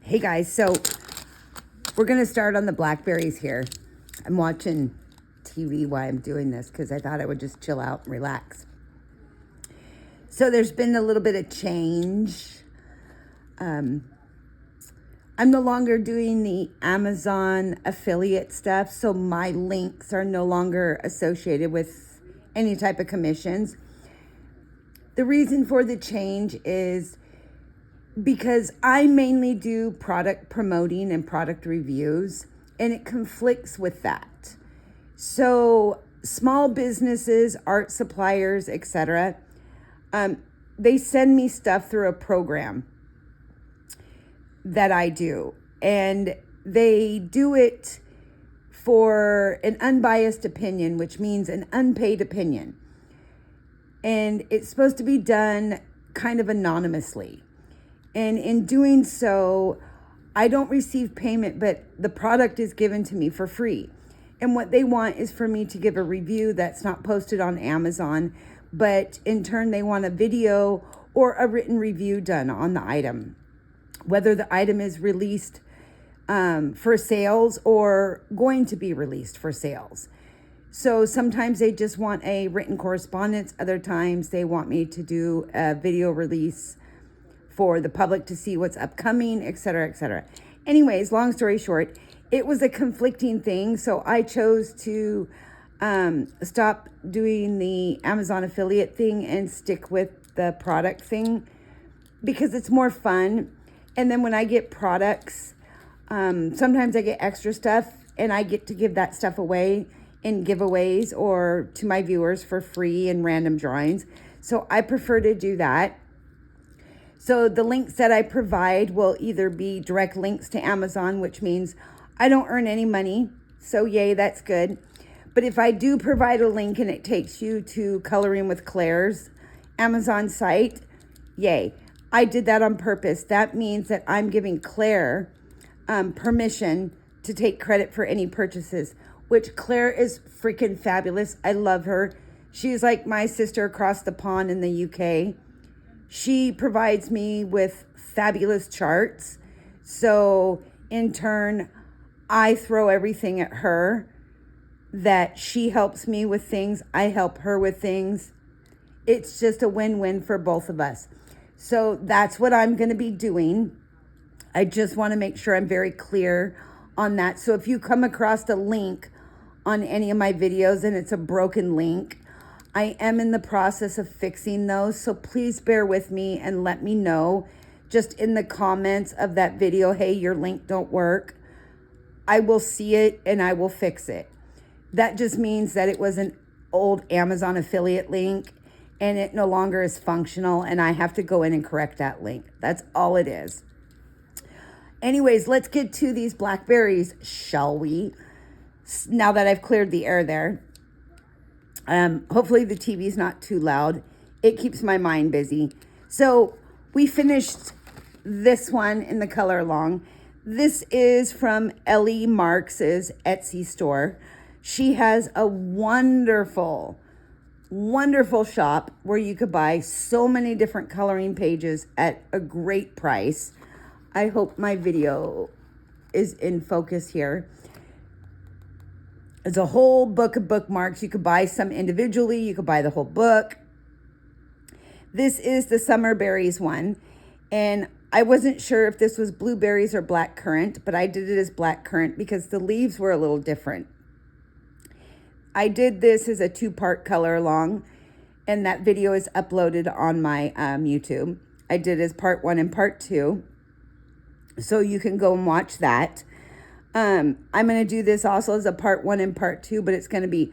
Hey guys, so we're gonna start on the blackberries here. I'm watching TV while I'm doing this because I thought I would just chill out and relax. So there's been a little bit of change. I'm no longer doing the Amazon affiliate stuff, so my links are no longer associated with any type of commissions. The reason for the change is because I mainly do product promoting and product reviews, and it conflicts with that. So small businesses, art suppliers, etc., they send me stuff through a program that I do, and they do it for an unbiased opinion, which means an unpaid opinion. And it's supposed to be done kind of anonymously. And in doing so, I don't receive payment, but the product is given to me for free. And what they want is for me to give a review that's not posted on Amazon, but in turn, they want a video or a written review done on the item, whether the item is released for sales or going to be released for sales. So sometimes they just want a written correspondence. Other times they want me to do a video release for the public to see what's upcoming, etc., etc. Anyways, long story short, it was a conflicting thing. So I chose to stop doing the Amazon affiliate thing and stick with the product thing because it's more fun. And then when I get products, sometimes I get extra stuff and I get to give that stuff away in giveaways or to my viewers for free and random drawings. So I prefer to do that. So the links that I provide will either be direct links to Amazon, which means I don't earn any money. So yay, that's good. But if I do provide a link and it takes you to Coloring with Claire's Amazon site, yay. I did that on purpose. That means that I'm giving Claire permission to take credit for any purchases, which Claire is freaking fabulous. I love her. She's like my sister across the pond in the UK. She provides me with fabulous charts. So in turn, I throw everything at her that she helps me with things. I help her with things. It's just a win-win for both of us. So that's what I'm going to be doing. I just want to make sure I'm very clear on that. So if you come across a link on any of my videos and it's a broken link, I am in the process of fixing those, so please bear with me and let me know just in the comments of that video, hey, your link don't work. I will see it and I will fix it. That just means that it was an old Amazon affiliate link and it no longer is functional and I have to go in and correct that link. That's all it is. Anyways, let's get to these blackberries, shall we? Now that I've cleared the air there. Hopefully the TV's not too loud. It keeps my mind busy. So we finished this one in the color along. This is from Ellie Marks's Etsy store. She has a wonderful, wonderful shop where you could buy so many different coloring pages at a great price. I hope my video is in focus here. It's a whole book of bookmarks. You could buy some individually. You could buy the whole book. This is the Summer Berries one. And I wasn't sure if this was blueberries or blackcurrant, but I did it as blackcurrant because the leaves were a little different. I did this as a 2-part color along, and that video is uploaded on my YouTube. I did it as part 1 and part 2. So you can go and watch that. I'm going to do this also as a part 1 and part 2, but it's going to be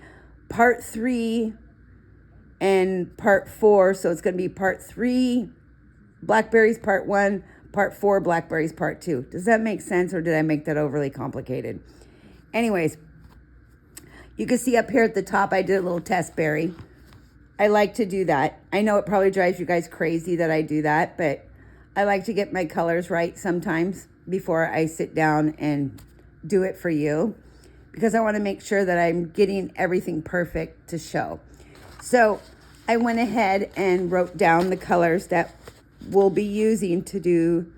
part 3 and part 4. So it's going to be part 3, blackberries part 1, part 4, blackberries part 2. Does that make sense, or did I make that overly complicated? Anyways, you can see up here at the top, I did a little test berry. I like to do that. I know it probably drives you guys crazy that I do that, but I like to get my colors right sometimes before I sit down and do it for you, because I want to make sure that I'm getting everything perfect to show. So I went ahead and wrote down the colors that we'll be using to do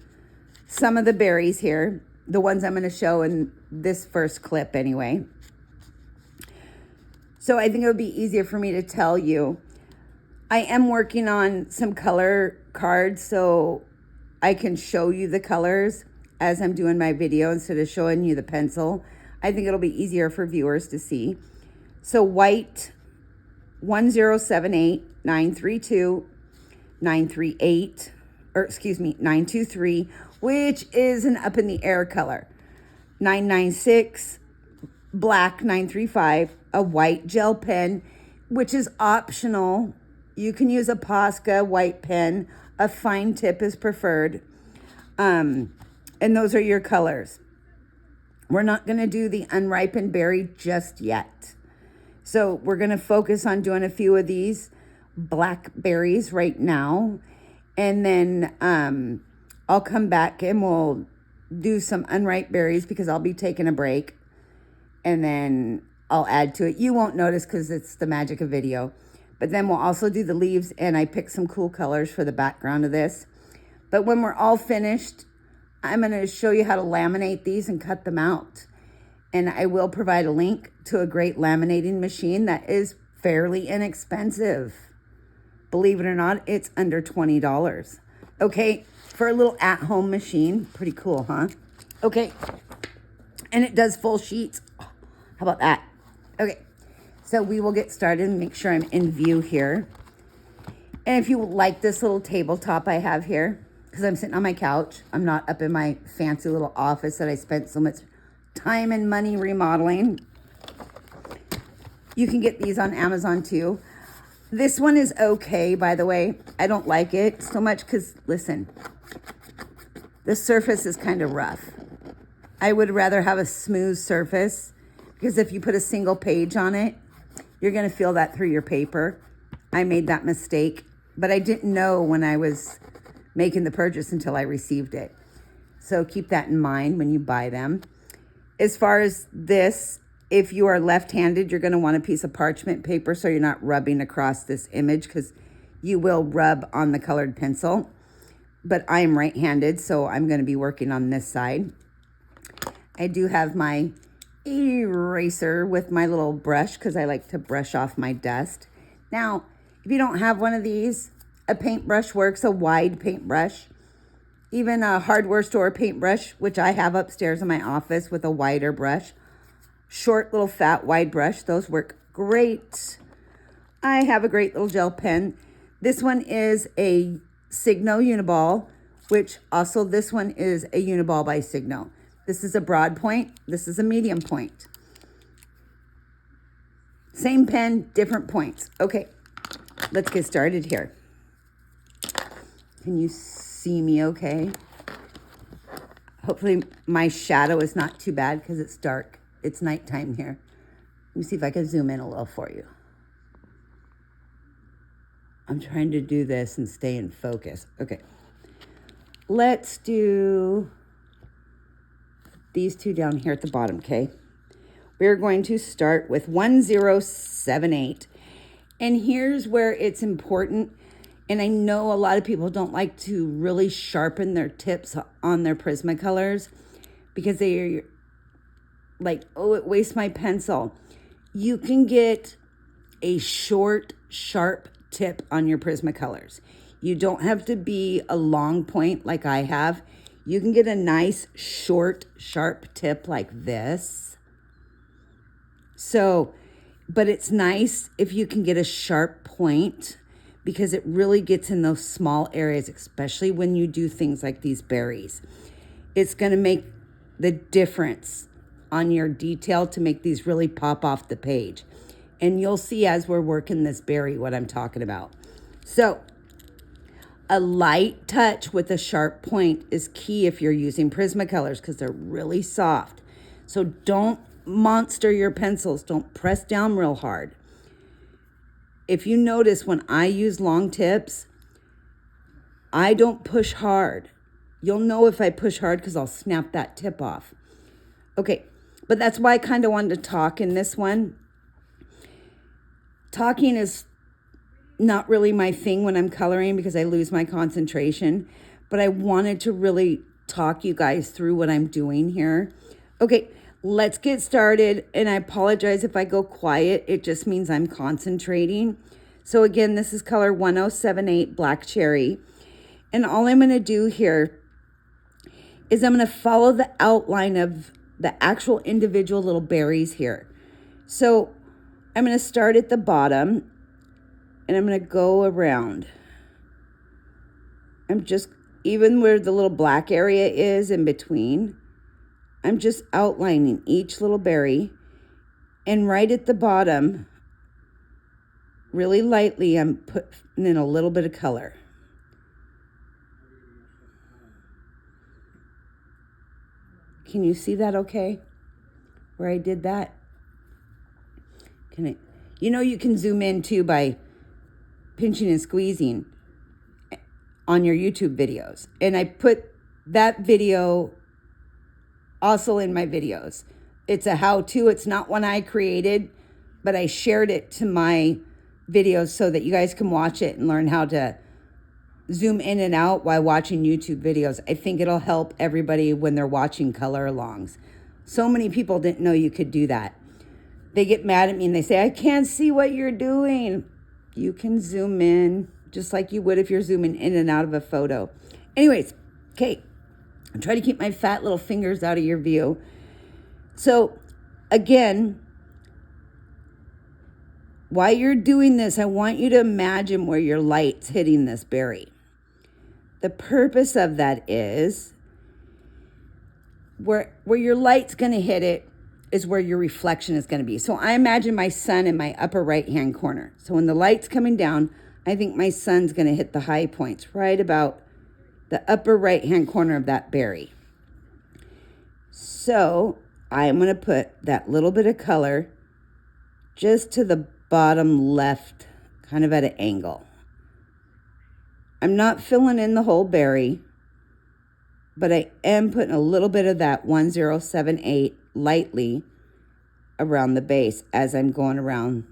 some of the berries here, the ones I'm going to show in this first clip anyway. So I think it would be easier for me to tell you. I am working on some color cards so I can show you the colors as I'm doing my video instead of showing you the pencil. I think it'll be easier for viewers to see. So white 1078 932 938, or excuse me, 923, which is an up in the air color. 996, black 935, a white gel pen, which is optional. You can use a Posca white pen. A fine tip is preferred. And those are your colors. We're not going to do the unripened berry just yet. So we're going to focus on doing a few of these blackberries right now. And then I'll come back and we'll do some unripe berries because I'll be taking a break. And then I'll add to it. You won't notice because it's the magic of video. But then we'll also do the leaves, and I picked some cool colors for the background of this. But when we're all finished, I'm going to show you how to laminate these and cut them out. And I will provide a link to a great laminating machine that is fairly inexpensive. Believe it or not, it's under $20. Okay, for a little at-home machine. Pretty cool, huh? Okay, and it does full sheets. How about that? Okay, so we will get started and make sure I'm in view here. And if you like this little tabletop I have here, because I'm sitting on my couch, I'm not up in my fancy little office that I spent so much time and money remodeling. You can get these on Amazon too. This one is okay, by the way. I don't like it so much because, listen, the surface is kind of rough. I would rather have a smooth surface because if you put a single page on it, you're going to feel that through your paper. I made that mistake, but I didn't know when I was making the purchase until I received it. So keep that in mind when you buy them. As far as this, if you are left-handed, you're going to want a piece of parchment paper so you're not rubbing across this image because you will rub on the colored pencil. But I am right-handed, so I'm going to be working on this side. I do have my eraser with my little brush because I like to brush off my dust. Now, if you don't have one of these, a paintbrush works, a wide paintbrush. Even a hardware store paintbrush, which I have upstairs in my office with a wider brush. Short, little, fat, wide brush. Those work great. I have a great little gel pen. This one is a Signo Uniball, which also this one is a Uniball by Signo. This is a broad point. This is a medium point. Same pen, different points. Okay, let's get started here. Can you see me okay? Hopefully my shadow is not too bad because it's dark. It's nighttime here. Let me see if I can zoom in a little for you. I'm trying to do this and stay in focus. Okay. Let's do these two down here at the bottom, okay? We're going to start with 1078. And here's where it's important. And I know a lot of people don't like to really sharpen their tips on their Prismacolors because they're like, oh, it wastes my pencil. You can get a short, sharp tip on your Prismacolors. You don't have to be a long point like I have. You can get a nice, short, sharp tip like this. So, but it's nice if you can get a sharp point because it really gets in those small areas, especially when you do things like these berries. It's going to make the difference on your detail to make these really pop off the page. And you'll see as we're working this berry what I'm talking about. So, a light touch with a sharp point is key if you're using Prismacolors because they're really soft. So don't monster your pencils. Don't press down real hard. If you notice when I use long tips, I don't push hard. You'll know if I push hard because I'll snap that tip off. Okay, but that's why I kind of wanted to talk in this one. Talking is not really my thing when I'm coloring because I lose my concentration, but I wanted to really talk you guys through what I'm doing here. Okay, let's get started. And I apologize if I go quiet. It just means I'm concentrating. So again, this is color 1078 Black Cherry. And all I'm going to do here is I'm going to follow the outline of the actual individual little berries here. So I'm going to start at the bottom and I'm going to go around. I'm just, even where the little black area is in between, I'm just outlining each little berry. And right at the bottom, really lightly, I'm putting in a little bit of color. Can you see that okay? Where I did that? Can I? You know you can zoom in too by pinching and squeezing on your YouTube videos. And I put that video also in my videos. It's a how-to. It's not one I created, but I shared it to my videos so that you guys can watch it and learn how to zoom in and out while watching YouTube videos. I think it'll help everybody when they're watching color alongs. So many people didn't know you could do that. They get mad at me and they say, I can't see what you're doing. You can zoom in just like you would if you're zooming in and out of a photo. Anyways, okay, I try to keep my fat little fingers out of your view. So again, while you're doing this, I want you to imagine where your light's hitting this berry. The purpose of that is where your light's going to hit it is where your reflection is going to be. So I imagine my sun in my upper right-hand corner. So when the light's coming down, I think my sun's going to hit the high points right about the upper right-hand corner of that berry. So I'm going to put that little bit of color just to the bottom left, kind of at an angle. I'm not filling in the whole berry, but I am putting a little bit of that 1078 lightly around the base as I'm going around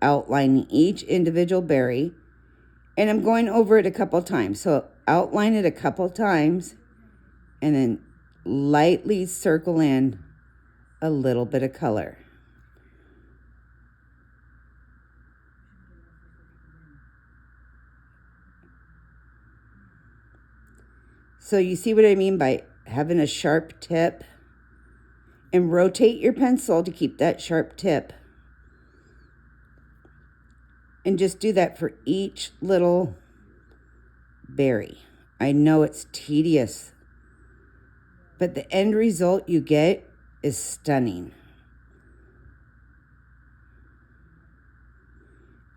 outlining each individual berry. And I'm going over it a couple times. So outline it a couple times and then lightly circle in a little bit of color. So you see what I mean by having a sharp tip? And rotate your pencil to keep that sharp tip. And just do that for each little berry. I know it's tedious, but the end result you get is stunning.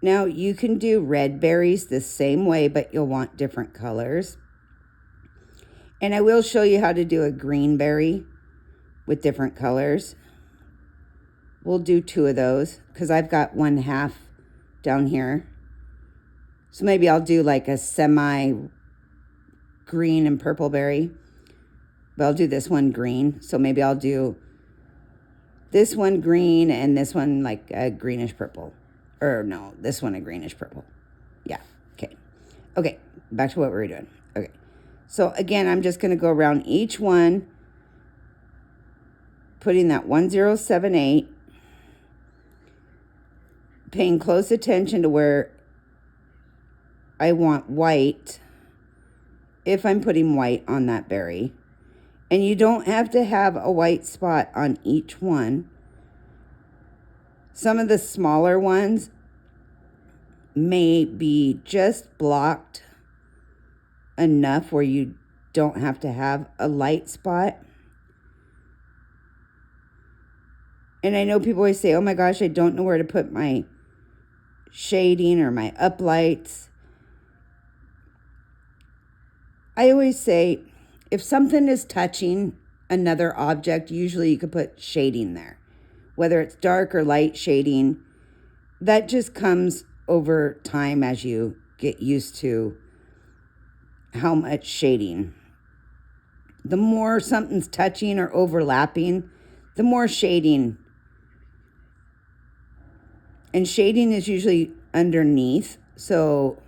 Now you can do red berries the same way, but you'll want different colors. And I will show you how to do a green berry with different colors. We'll do 2 of those because I've got 1/2 down here. So maybe I'll do like a semi green and purple berry. But I'll do this one green. So maybe I'll do this one green and this one like a greenish purple. Or no, this one a greenish purple. Yeah, okay. Okay, back to what we were doing. Okay, so again, I'm just going to go around each one, putting that 1078, paying close attention to where I want white, if I'm putting white on that berry. And you don't have to have a white spot on each one. Some of the smaller ones may be just blocked enough where you don't have to have a light spot. And I know people always say, oh my gosh, I don't know where to put my shading or my uplights. I always say, if something is touching another object, usually you could put shading there. Whether it's dark or light shading, that just comes over time as you get used to how much shading. The more something's touching or overlapping, the more shading. And shading is usually underneath. So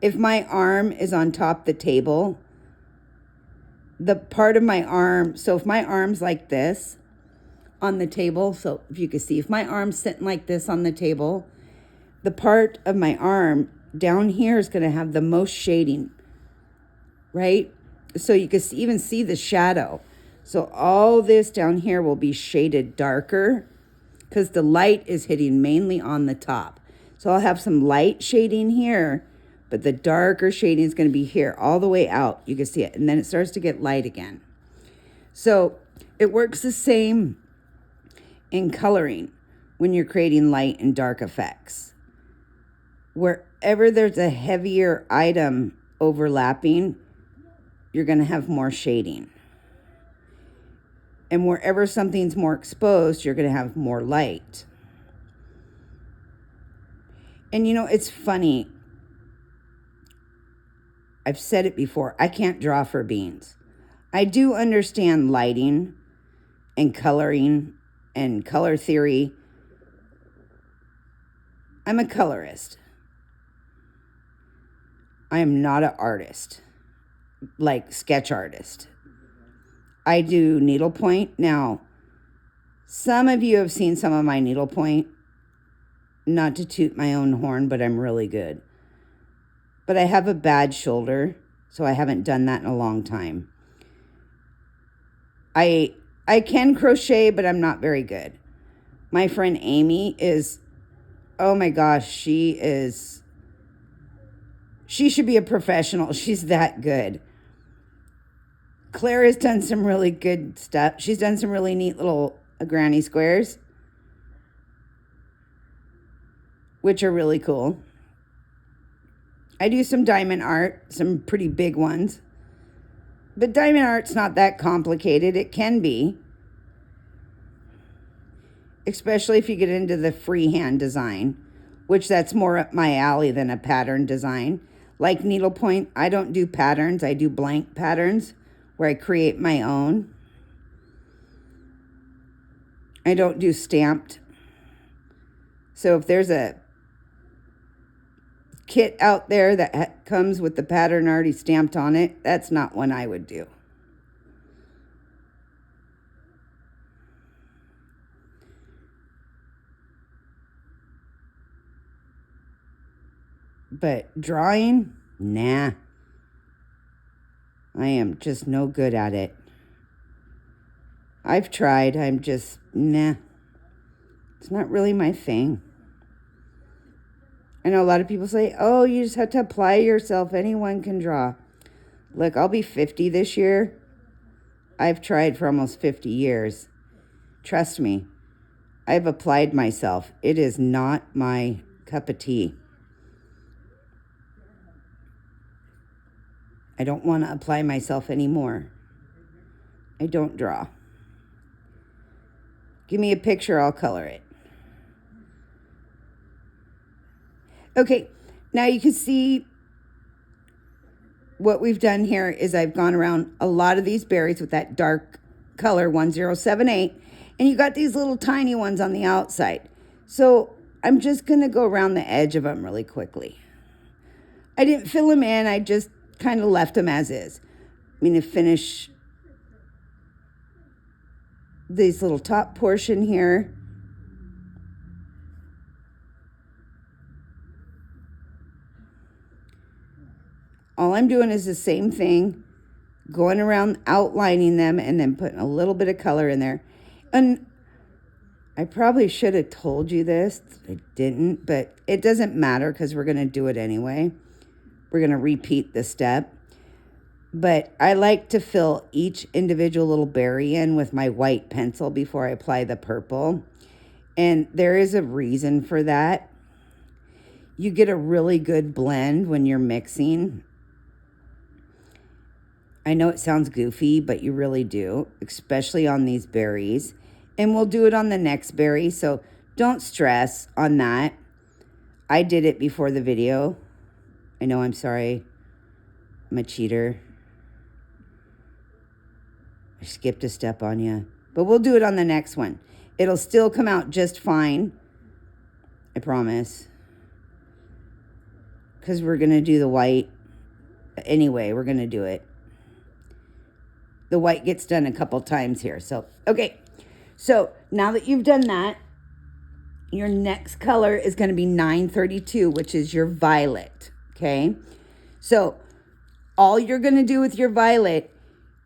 if my arm is on top of the table, the part of my arm, so if my arm's like this on the table, so if you can see, if my arm's sitting like this on the table, the part of my arm down here is going to have the most shading, right? So you can even see the shadow. So all this down here will be shaded darker because the light is hitting mainly on the top. So I'll have some light shading here, but the darker shading is going to be here all the way out. You can see it. And then it starts to get light again. So it works the same in coloring when you're creating light and dark effects. Wherever there's a heavier item overlapping, you're going to have more shading. And wherever something's more exposed, you're going to have more light. And you know, it's funny. I've said it before. I can't draw for beans. I do understand lighting and coloring and color theory. I'm a colorist. I am not an artist, like sketch artist. I do needlepoint. Now, some of you have seen some of my needlepoint. Not to toot my own horn, but I'm really good. But I have a bad shoulder, so I haven't done that in a long time. I can crochet, but I'm not very good. My friend Amy is, oh my gosh, she should be a professional. She's that good. Claire has done some really good stuff. She's done some really neat little granny squares, which are really cool. I do some diamond art, some pretty big ones. But diamond art's not that complicated. It can be. Especially if you get into the freehand design, which that's more up my alley than a pattern design. Like needlepoint, I don't do patterns. I do blank patterns where I create my own. I don't do stamped. So if there's a kit out there that comes with the pattern already stamped on it, that's not one I would do. But drawing, nah. I am just no good at it. I've tried, I'm just, nah. It's not really my thing. I know a lot of people say, oh, you just have to apply yourself. Anyone can draw. Look, I'll be 50 this year. I've tried for almost 50 years. Trust me, I've applied myself. It is not my cup of tea. I don't want to apply myself anymore. I don't draw. Give me a picture, I'll color it. Okay, now you can see what we've done here is I've gone around a lot of these berries with that dark color 1078, and you got these little tiny ones on the outside. So I'm just going to go around the edge of them really quickly. I didn't fill them in, I just kind of left them as is. I'm going to finish this little top portion here. All I'm doing is the same thing, going around outlining them and then putting a little bit of color in there. And I probably should have told you this. I didn't, but it doesn't matter because we're going to do it anyway. We're going to repeat the step. But I like to fill each individual little berry in with my white pencil before I apply the purple. And there is a reason for that. You get a really good blend when you're mixing. I know it sounds goofy, but you really do, especially on these berries. And we'll do it on the next berry, so don't stress on that. I did it before the video. I know, I'm sorry. I'm a cheater. I skipped a step on you. But we'll do it on the next one. It'll still come out just fine. I promise. Because we're going to do the white. Anyway, we're going to do it. the white gets done a couple times here. So, okay. So now that you've done that, your next color is going to be 932, which is your violet. Okay. So all you're going to do with your violet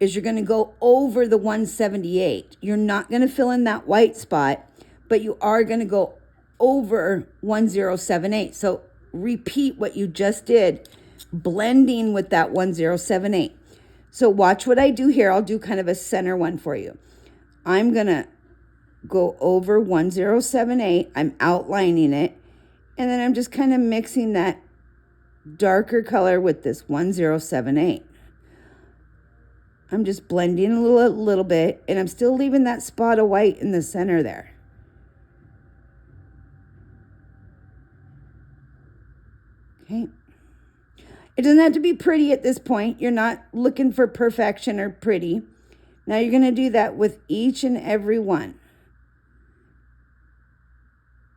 is you're going to go over the 178. You're not going to fill in that white spot, but you are going to go over 1078. So repeat what you just did, blending with that 1078. So watch what I do here. I'll do kind of a center one for you. I'm going to go over 1078. I'm outlining it. And then I'm just kind of mixing that darker color with this 1078. I'm just blending a little bit, and I'm still leaving that spot of white in the center there. Okay. It doesn't have to be pretty at this point. You're not looking for perfection or pretty. Now you're going to do that with each and every one.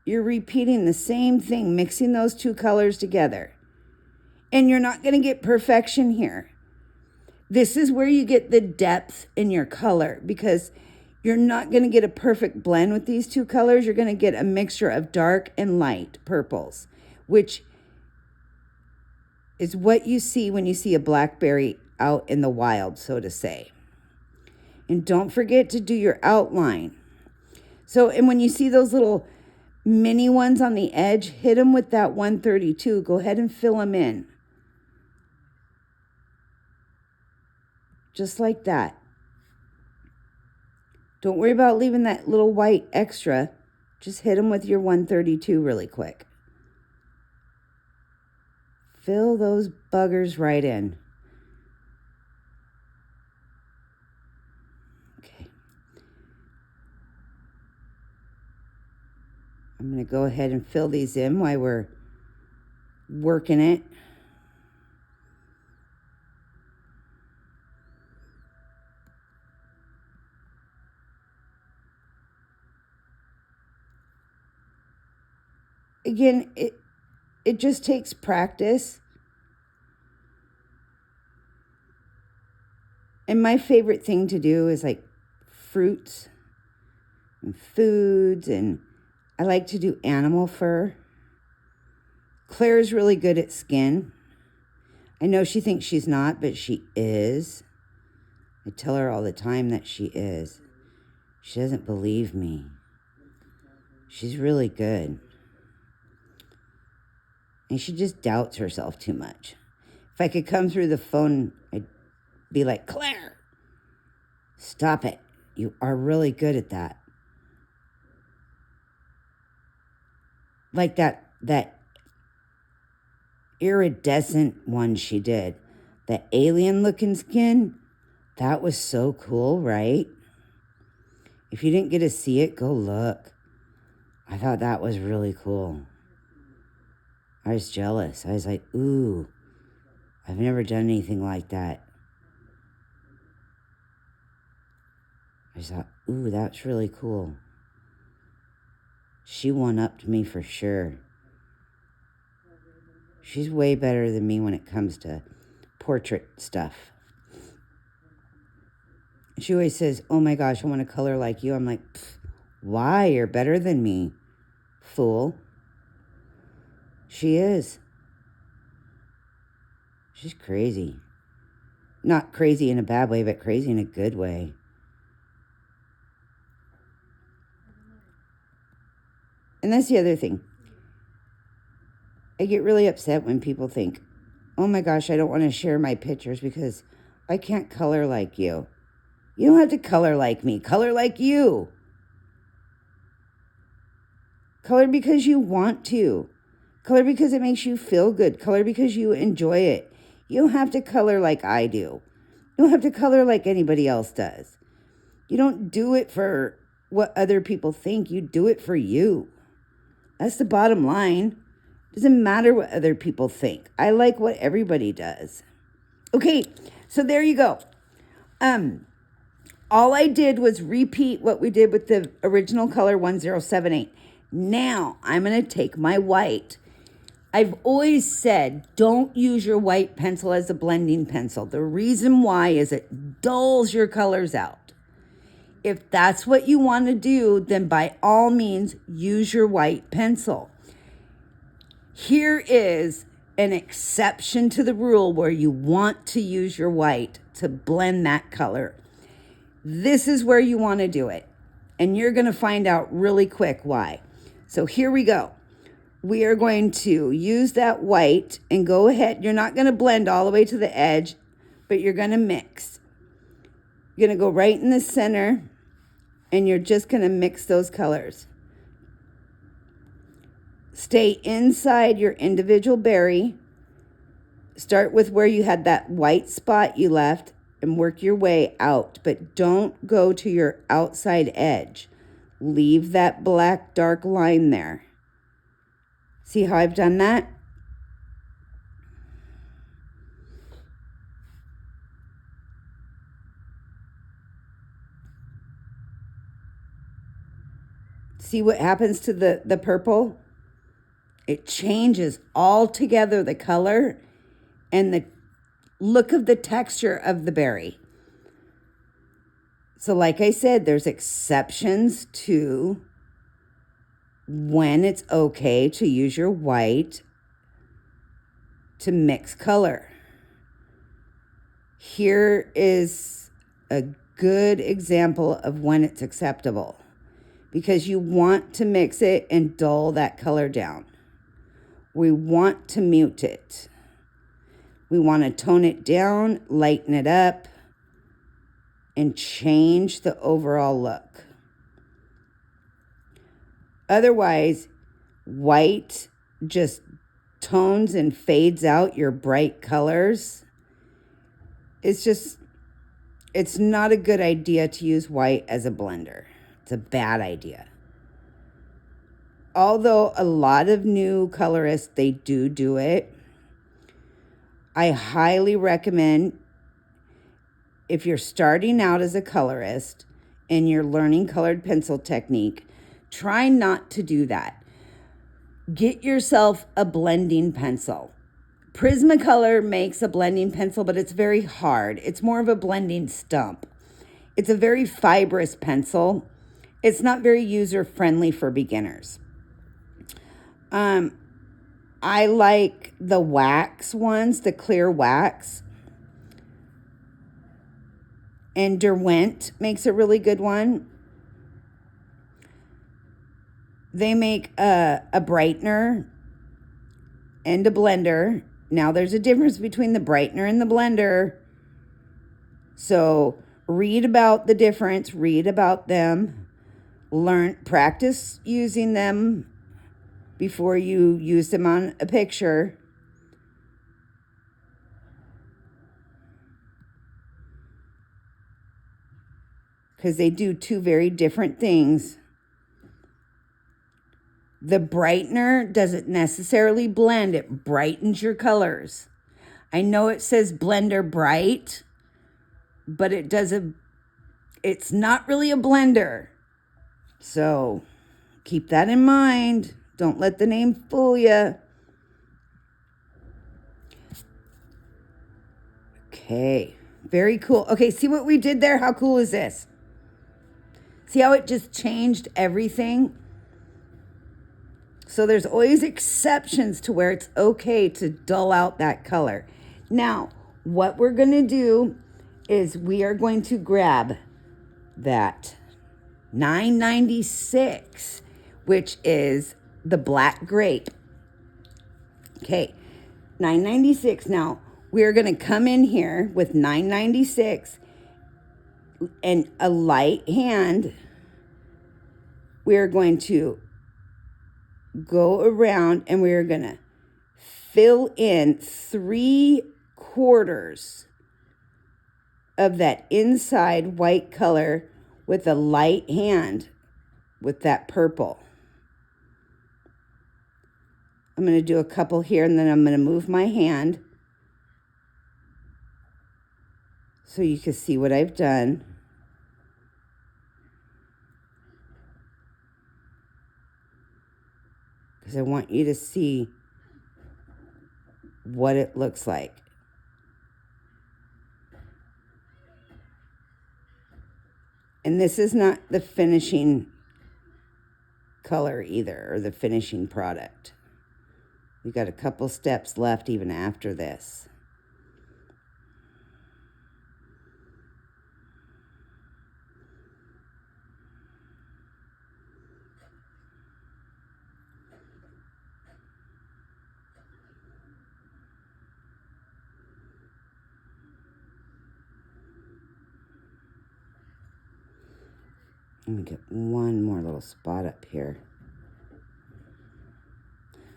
You're repeating the same thing, mixing those two colors together. And you're not going to get perfection here. This is where you get the depth in your color, because you're not going to get a perfect blend with these two colors. You're going to get a mixture of dark and light purples, which is what you see when you see a blackberry out in the wild, so to say. And don't forget to do your outline. So, and when you see those little mini ones on the edge, hit them with that 132. Go ahead and fill them in. Just like that. Don't worry about leaving that little white extra. Just hit them with your 132 really quick. Fill those buggers right in. Okay. I'm going to go ahead and fill these in while we're working it. Again, it just takes practice. And my favorite thing to do is like fruits and foods, and I like to do animal fur. Claire's really good at skin. I know she thinks she's not, but she is. I tell her all the time that she is. She doesn't believe me. She's really good. And she just doubts herself too much. If I could come through the phone, I'd be like, Claire, stop it. You are really good at that. Like that iridescent one she did. The alien looking skin. That was so cool, right? If you didn't get to see it, go look. I thought that was really cool. I was jealous. I was like, ooh, I've never done anything like that. I thought, ooh, that's really cool. She one-upped me for sure. She's way better than me when it comes to portrait stuff. She always says, oh my gosh, I want to color like you. I'm like, why? You're better than me, fool. She is. She's crazy. Not crazy in a bad way, but crazy in a good way. And that's the other thing. I get really upset when people think, oh my gosh, I don't want to share my pictures because I can't color like you. You don't have to color like me. Color like you. Color because you want to. Color because it makes you feel good. Color because you enjoy it. You don't have to color like I do. You don't have to color like anybody else does. You don't do it for what other people think. You do it for you. That's the bottom line. Doesn't matter what other people think. I like what everybody does. Okay, so there you go. All I did was repeat what we did with the original color 1078. Now I'm going to take my white. I've always said, don't use your white pencil as a blending pencil. The reason why is it dulls your colors out. If that's what you want to do, then by all means, use your white pencil. Here is an exception to the rule where you want to use your white to blend that color. This is where you want to do it. And you're going to find out really quick why. So here we go. We are going to use that white and go ahead. You're not going to blend all the way to the edge, but you're going to mix. You're going to go right in the center, and you're just going to mix those colors. Stay inside your individual berry. Start with where you had that white spot you left and work your way out, but don't go to your outside edge. Leave that black dark line there. See how I've done that? See what happens to the purple? It changes altogether the color and the look of the texture of the berry. So like I said, there's exceptions to when it's okay to use your white to mix color. Here is a good example of when it's acceptable, because you want to mix it and dull that color down. We want to mute it. We want to tone it down, lighten it up, and change the overall look. Otherwise, white just tones and fades out your bright colors. It's not a good idea to use white as a blender. It's a bad idea. Although a lot of new colorists, they do it. I highly recommend, if you're starting out as a colorist and you're learning colored pencil technique, try not to do that. Get yourself a blending pencil. Prismacolor makes a blending pencil, but it's very hard. It's more of a blending stump. It's a very fibrous pencil. It's not very user-friendly for beginners. I like the wax ones, the clear wax. And Derwent makes a really good one. They make a brightener and a blender. Now there's a difference between the brightener and the blender. So read about the difference, read about them, practice using them before you use them on a picture. Because they do two very different things. The brightener doesn't necessarily blend, it brightens your colors. I know it says blender bright, but it's not really a blender. So keep that in mind. Don't let the name fool you. Okay, very cool. Okay, see what we did there? How cool is this? See how it just changed everything? So there's always exceptions to where it's okay to dull out that color. Now, what we're going to do is we are going to grab that $9.96, which is the black grape. Okay, $9.96. Now, we're going to come in here with $9.96 and a light hand. We're going to go around and we're going to fill in 3/4 of that inside white color with a light hand with that purple. I'm going to do a couple here and then I'm going to move my hand so you can see what I've done. Because I want you to see what it looks like. And this is not the finishing color either, or the finishing product. We got a couple steps left even after this. Let me get one more little spot up here.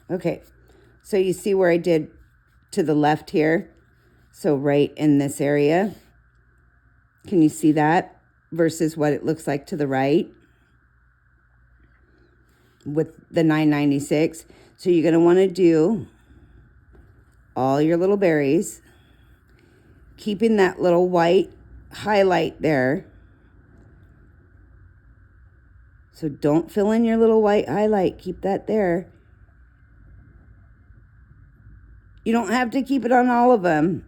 Okay, so you see where I did to the left here? So right in this area. Can you see that versus what it looks like to the right with the 996? So you're going to want to do all your little berries, keeping that little white highlight there. So don't fill in your little white highlight. Keep that there. You don't have to keep it on all of them,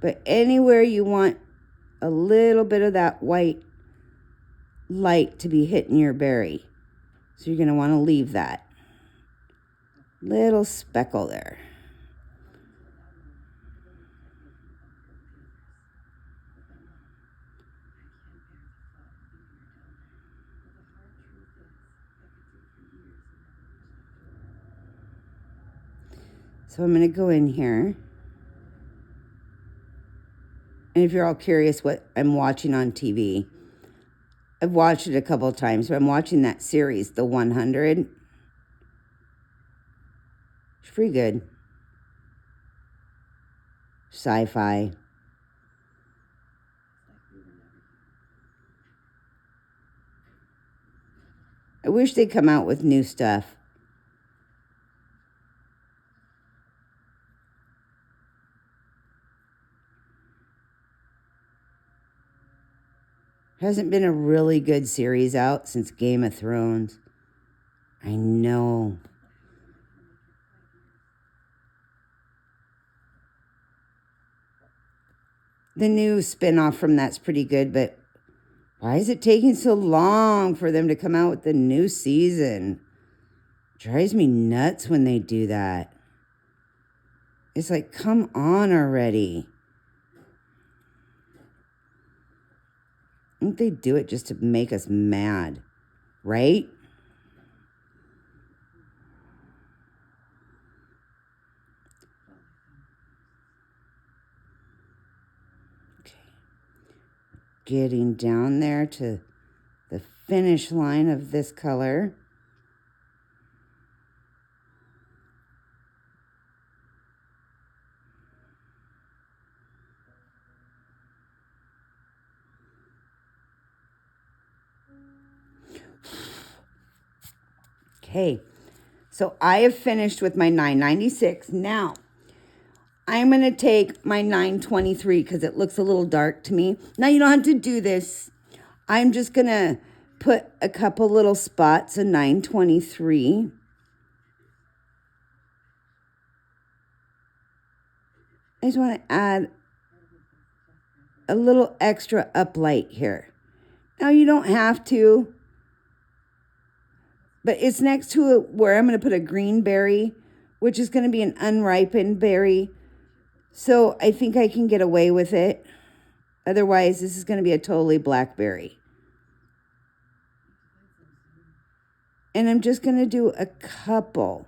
but anywhere you want a little bit of that white light to be hitting your berry. So you're going to want to leave that little speckle there. So I'm going to go in here. And if you're all curious what I'm watching on TV, I've watched it a couple of times, but I'm watching that series, The 100. It's pretty good. Sci-fi. I wish they'd come out with new stuff. Hasn't been a really good series out since Game of Thrones. I know. The new spin-off from that's pretty good, but why is it taking so long for them to come out with the new season? Drives me nuts when they do that. It's like, come on already. Don't they do it just to make us mad, right? Okay. Getting down there to the finish line of this color. Okay, so I have finished with my 996. Now, I'm going to take my 923 because it looks a little dark to me. Now, you don't have to do this. I'm just going to put a couple little spots of 923. I just want to add a little extra uplight here. Now, you don't have to, but it's next to where I'm going to put a green berry, which is going to be an unripened berry. So I think I can get away with it. Otherwise, this is going to be a totally blackberry. And I'm just going to do a couple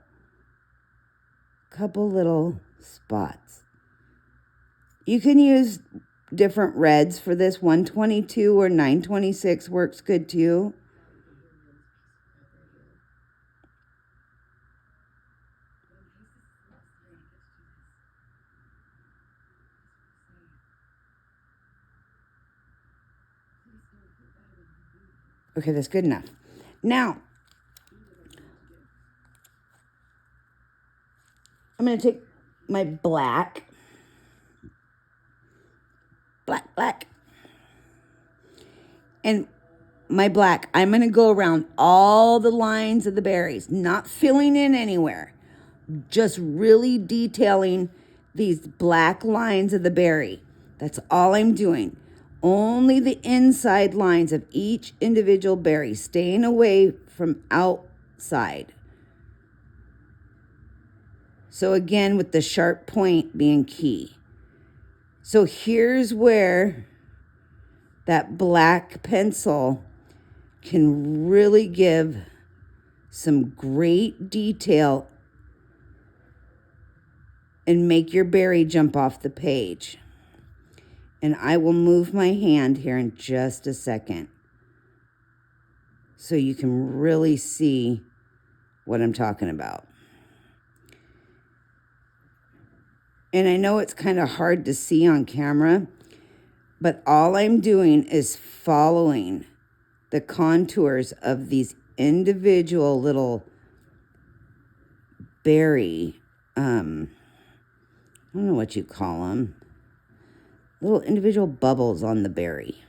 little spots. You can use different reds for this. 122 or 926 works good too. Okay, that's good enough. Now, I'm going to take my black. And my black, I'm going to go around all the lines of the berries, not filling in anywhere. Just really detailing these black lines of the berry. That's all I'm doing. Only the inside lines of each individual berry, staying away from outside. So again, with the sharp point being key. So here's where that black pencil can really give some great detail and make your berry jump off the page. And I will move my hand here in just a second so you can really see what I'm talking about. And I know it's kind of hard to see on camera, but all I'm doing is following the contours of these individual little berry, I don't know what you call them, little individual bubbles on the berry,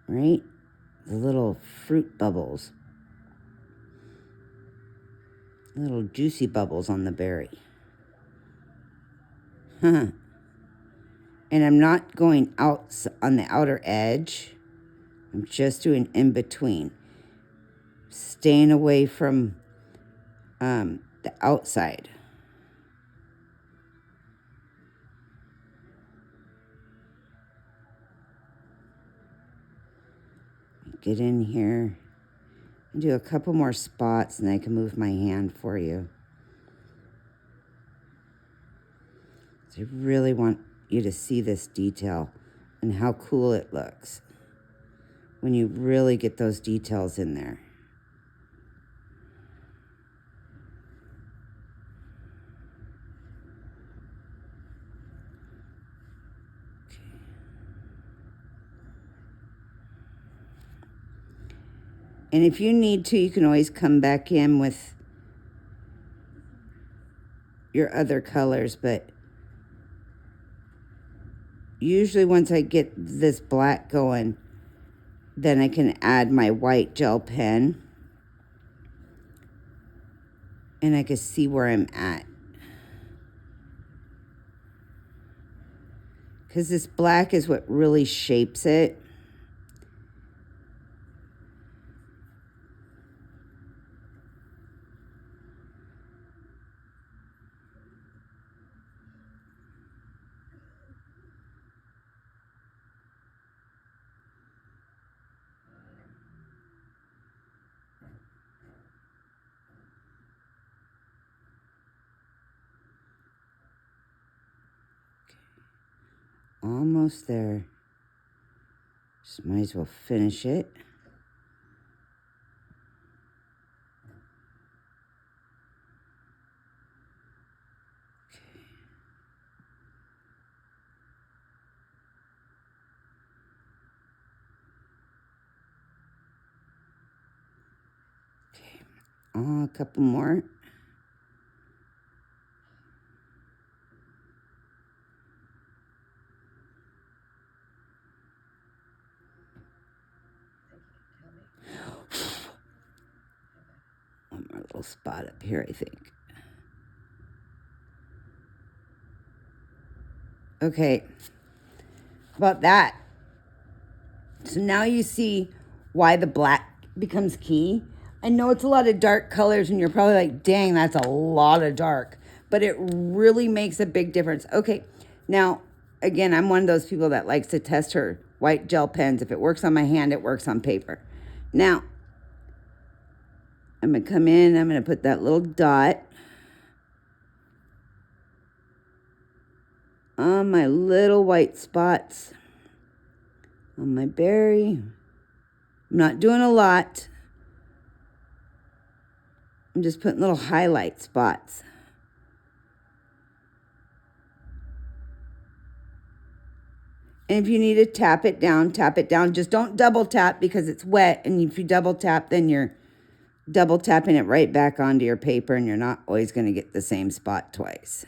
right? The little fruit bubbles, little juicy bubbles on the berry. And I'm not going out on the outer edge. I'm just doing in between, staying away from the outside. Get in here and do a couple more spots, and I can move my hand for you. So I really want you to see this detail and how cool it looks when you really get those details in there. And if you need to, you can always come back in with your other colors, but usually once I get this black going, then I can add my white gel pen and I can see where I'm at. Because this black is what really shapes it. Almost there. Just might as well finish it. Okay. Oh, a couple more. One more little spot up here, I think. Okay, about that. So now you see why the black becomes key. I know it's a lot of dark colors and you're probably like, dang, that's a lot of dark. But it really makes a big difference. Okay, now, again, I'm one of those people that likes to test her white gel pens. If it works on my hand, it works on paper. Now, I'm going to come in, I'm going to put that little dot on my little white spots on my berry. I'm not doing a lot. I'm just putting little highlight spots. And if you need to tap it down, tap it down. Just don't double tap because it's wet. And if you double tap, then you're double tapping it right back onto your paper and you're not always going to get the same spot twice.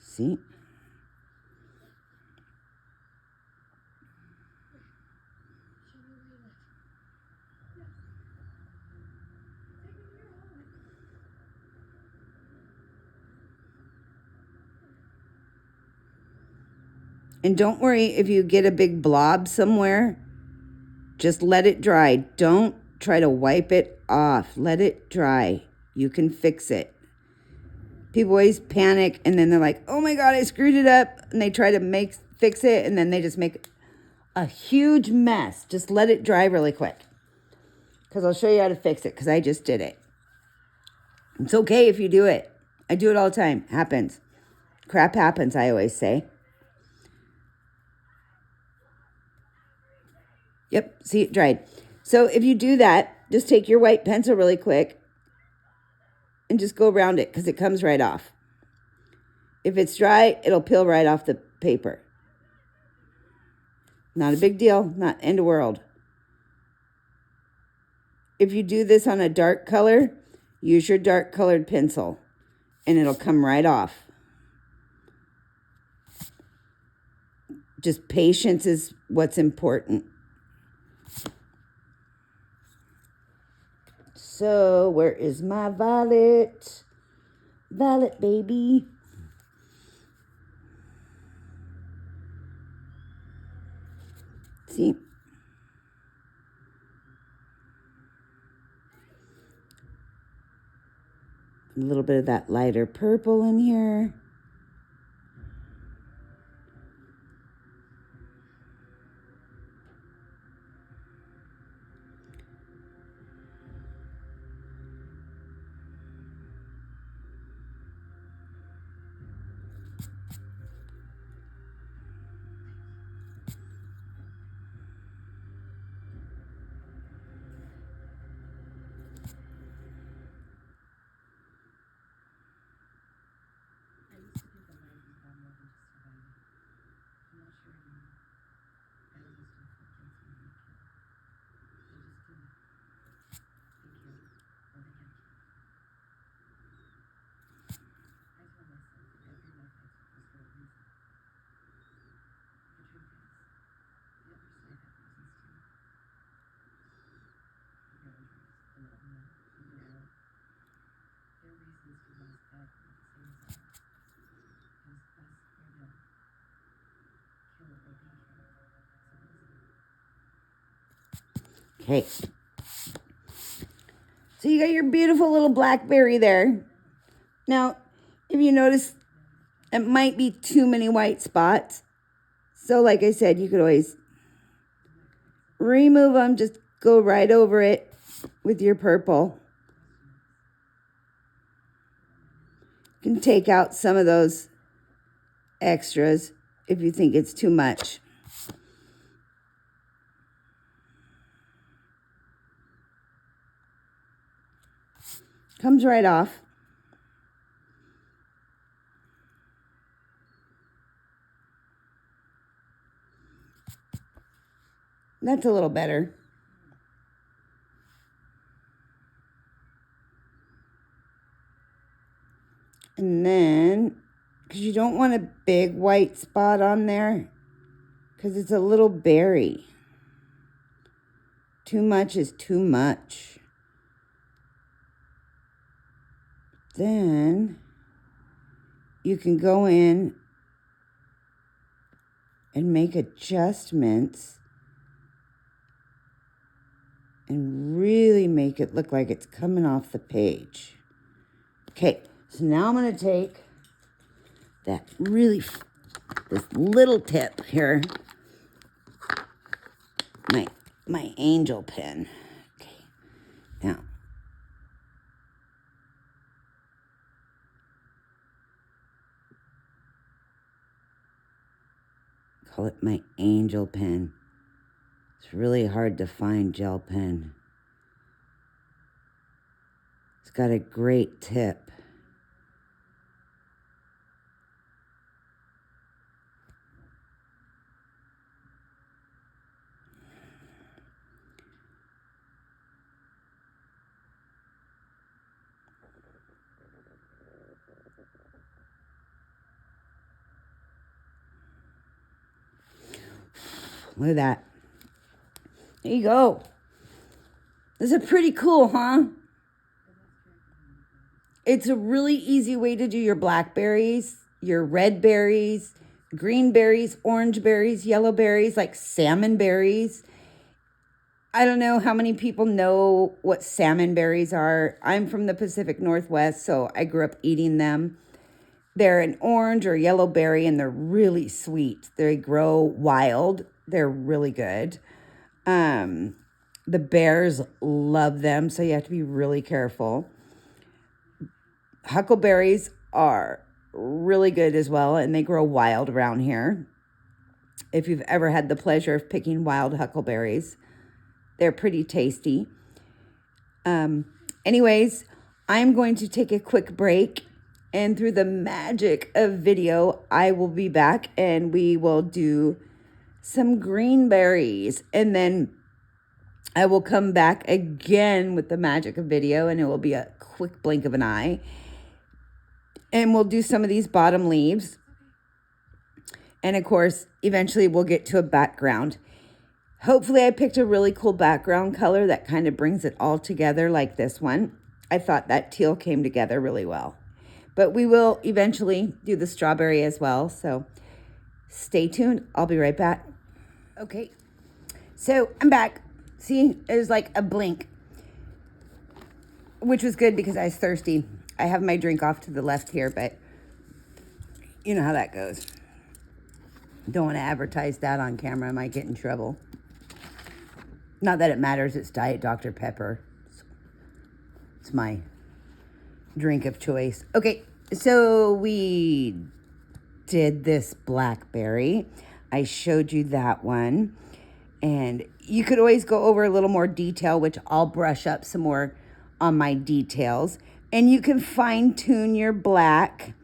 See? And don't worry if you get a big blob somewhere. Just let it dry. Don't try to wipe it off. Let it dry. You can fix it. People always panic and then they're like, oh my God, I screwed it up. And they try to fix it and then they just make a huge mess. Just let it dry really quick. Because I'll show you how to fix it because I just did it. It's okay if you do it. I do it all the time. Happens. Crap happens, I always say. Yep, see, it dried. So if you do that, just take your white pencil really quick and just go around it because it comes right off. If it's dry, it'll peel right off the paper. Not a big deal, not end of world. If you do this on a dark color, use your dark colored pencil and it'll come right off. Just patience is what's important. So, where is my violet? Violet, baby. See? A little bit of that lighter purple in here. Okay. So you got your beautiful little blackberry there. Now, if you notice, it might be too many white spots. So like I said, you could always remove them. Just go right over it with your purple. You can take out some of those extras if you think it's too much. Comes right off. That's a little better. And then, because you don't want a big white spot on there, because it's a little berry. Too much is too much. Then you can go in and make adjustments and really make it look like it's coming off the page. Okay, so now I'm going to take that this little tip here, my angel pen. Okay, now call it my angel pen. It's really hard to find gel pen. It's got a great tip. Look at that. There you go. This is pretty cool, huh? It's a really easy way to do your blackberries, your red berries, green berries, orange berries, yellow berries, like salmon berries. I don't know how many people know what salmon berries are. I'm from the Pacific Northwest, so I grew up eating them. They're an orange or yellow berry, and they're really sweet. They grow wild. They're really good. The bears love them, so you have to be really careful. Huckleberries are really good as well, and they grow wild around here. If you've ever had the pleasure of picking wild huckleberries, they're pretty tasty. Anyways, I'm going to take a quick break, and through the magic of video, I will be back and we will do some green berries, and then I will come back again with the magic of video, and it will be a quick blink of an eye, and we'll do some of these bottom leaves, and of course eventually we'll get to a background. Hopefully I picked a really cool background color that kind of brings it all together, like this one. I thought that teal came together really well. But we will eventually do the strawberry as well, so stay tuned. I'll be right back. Okay, so I'm back. See, it was like a blink, which was good because I was thirsty. I have my drink off to the left here, but you know how that goes. Don't want to advertise that on camera. I might get in trouble. Not that it matters. It's Diet Dr. Pepper. It's my drink of choice. Okay, so we did this blackberry. I showed you that one. And you could always go over a little more detail, which I'll brush up some more on my details. And you can fine tune your black,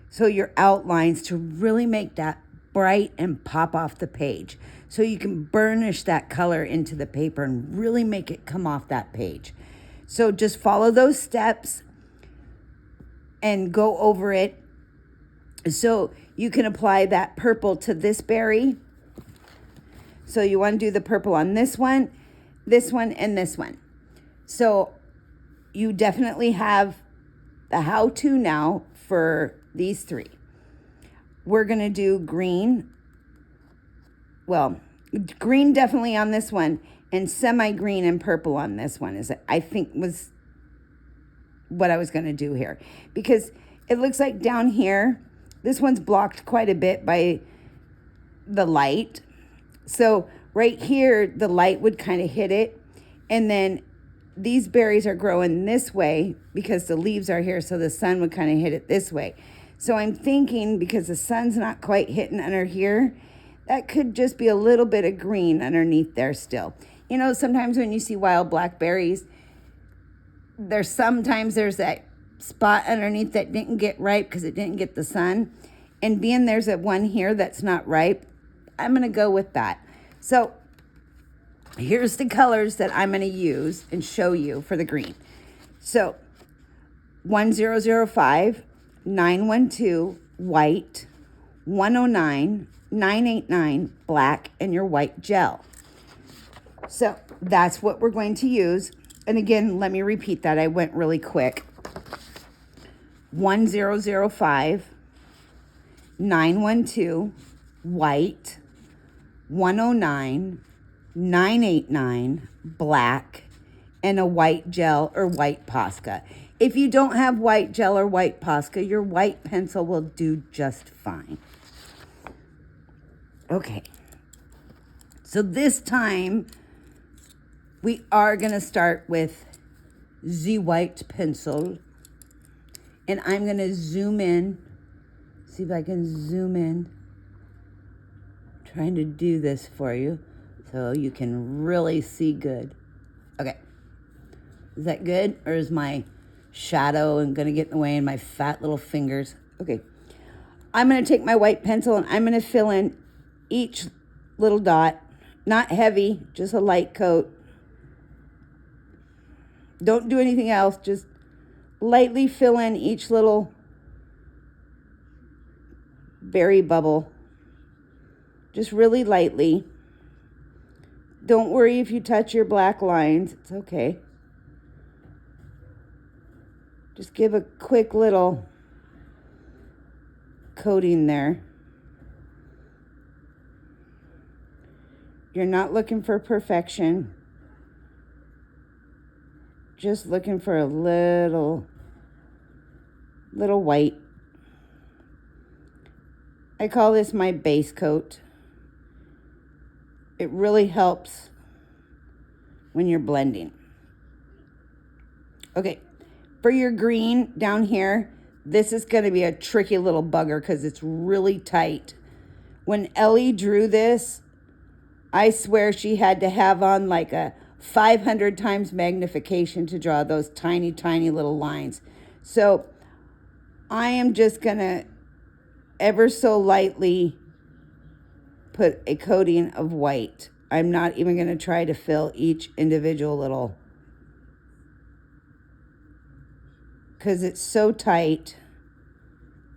so your outlines, to really make that bright and pop off the page. So you can burnish that color into the paper and really make it come off that page. So just follow those steps and go over it. So you can apply that purple to this berry. So you want to do the purple on this one, and this one. So you definitely have the how-to now for these three. We're going to do green. Well, green definitely on this one, and semi-green and purple on this one, is I think was what I was going to do here. Because it looks like down here, this one's blocked quite a bit by the light. So right here, the light would kind of hit it. And then these berries are growing this way because the leaves are here, so the sun would kind of hit it this way. So I'm thinking, because the sun's not quite hitting under here, that could just be a little bit of green underneath there still. You know, sometimes when you see wild blackberries, there's that spot underneath that didn't get ripe because it didn't get the sun. And being there's a one here that's not ripe, I'm going to go with that. So here's the colors that I'm going to use and show you for the green. So 1005, 912, white, 109, 989, black, and your white gel. So that's what we're going to use. And again, let me repeat that. I went really quick. 1005, 912, white, 109, 989, black, and a white gel or white Posca. If you don't have white gel or white Posca, your white pencil will do just fine. Okay. So this time, we are going to start with the white pencil. And I'm going to zoom in. See if I can zoom in. Trying to do this for you so you can really see good. Okay. Is that good? Or is my shadow and going to get in the way and my fat little fingers? Okay. I'm going to take my white pencil and I'm going to fill in each little dot. Not heavy, just a light coat. Don't do anything else. Just lightly fill in each little berry bubble. Just really lightly. Don't worry if you touch your black lines. It's okay. Just give a quick little coating there. You're not looking for perfection. Just looking for a little white. I call this my base coat. It really helps when you're blending. Okay, for your green down here, this is going to be a tricky little bugger because it's really tight. When Ellie drew this, I swear she had to have on like a 500 times magnification to draw those tiny, tiny little lines. So I am just going to ever so lightly put a coating of white. I'm not even going to try to fill each individual little, because it's so tight.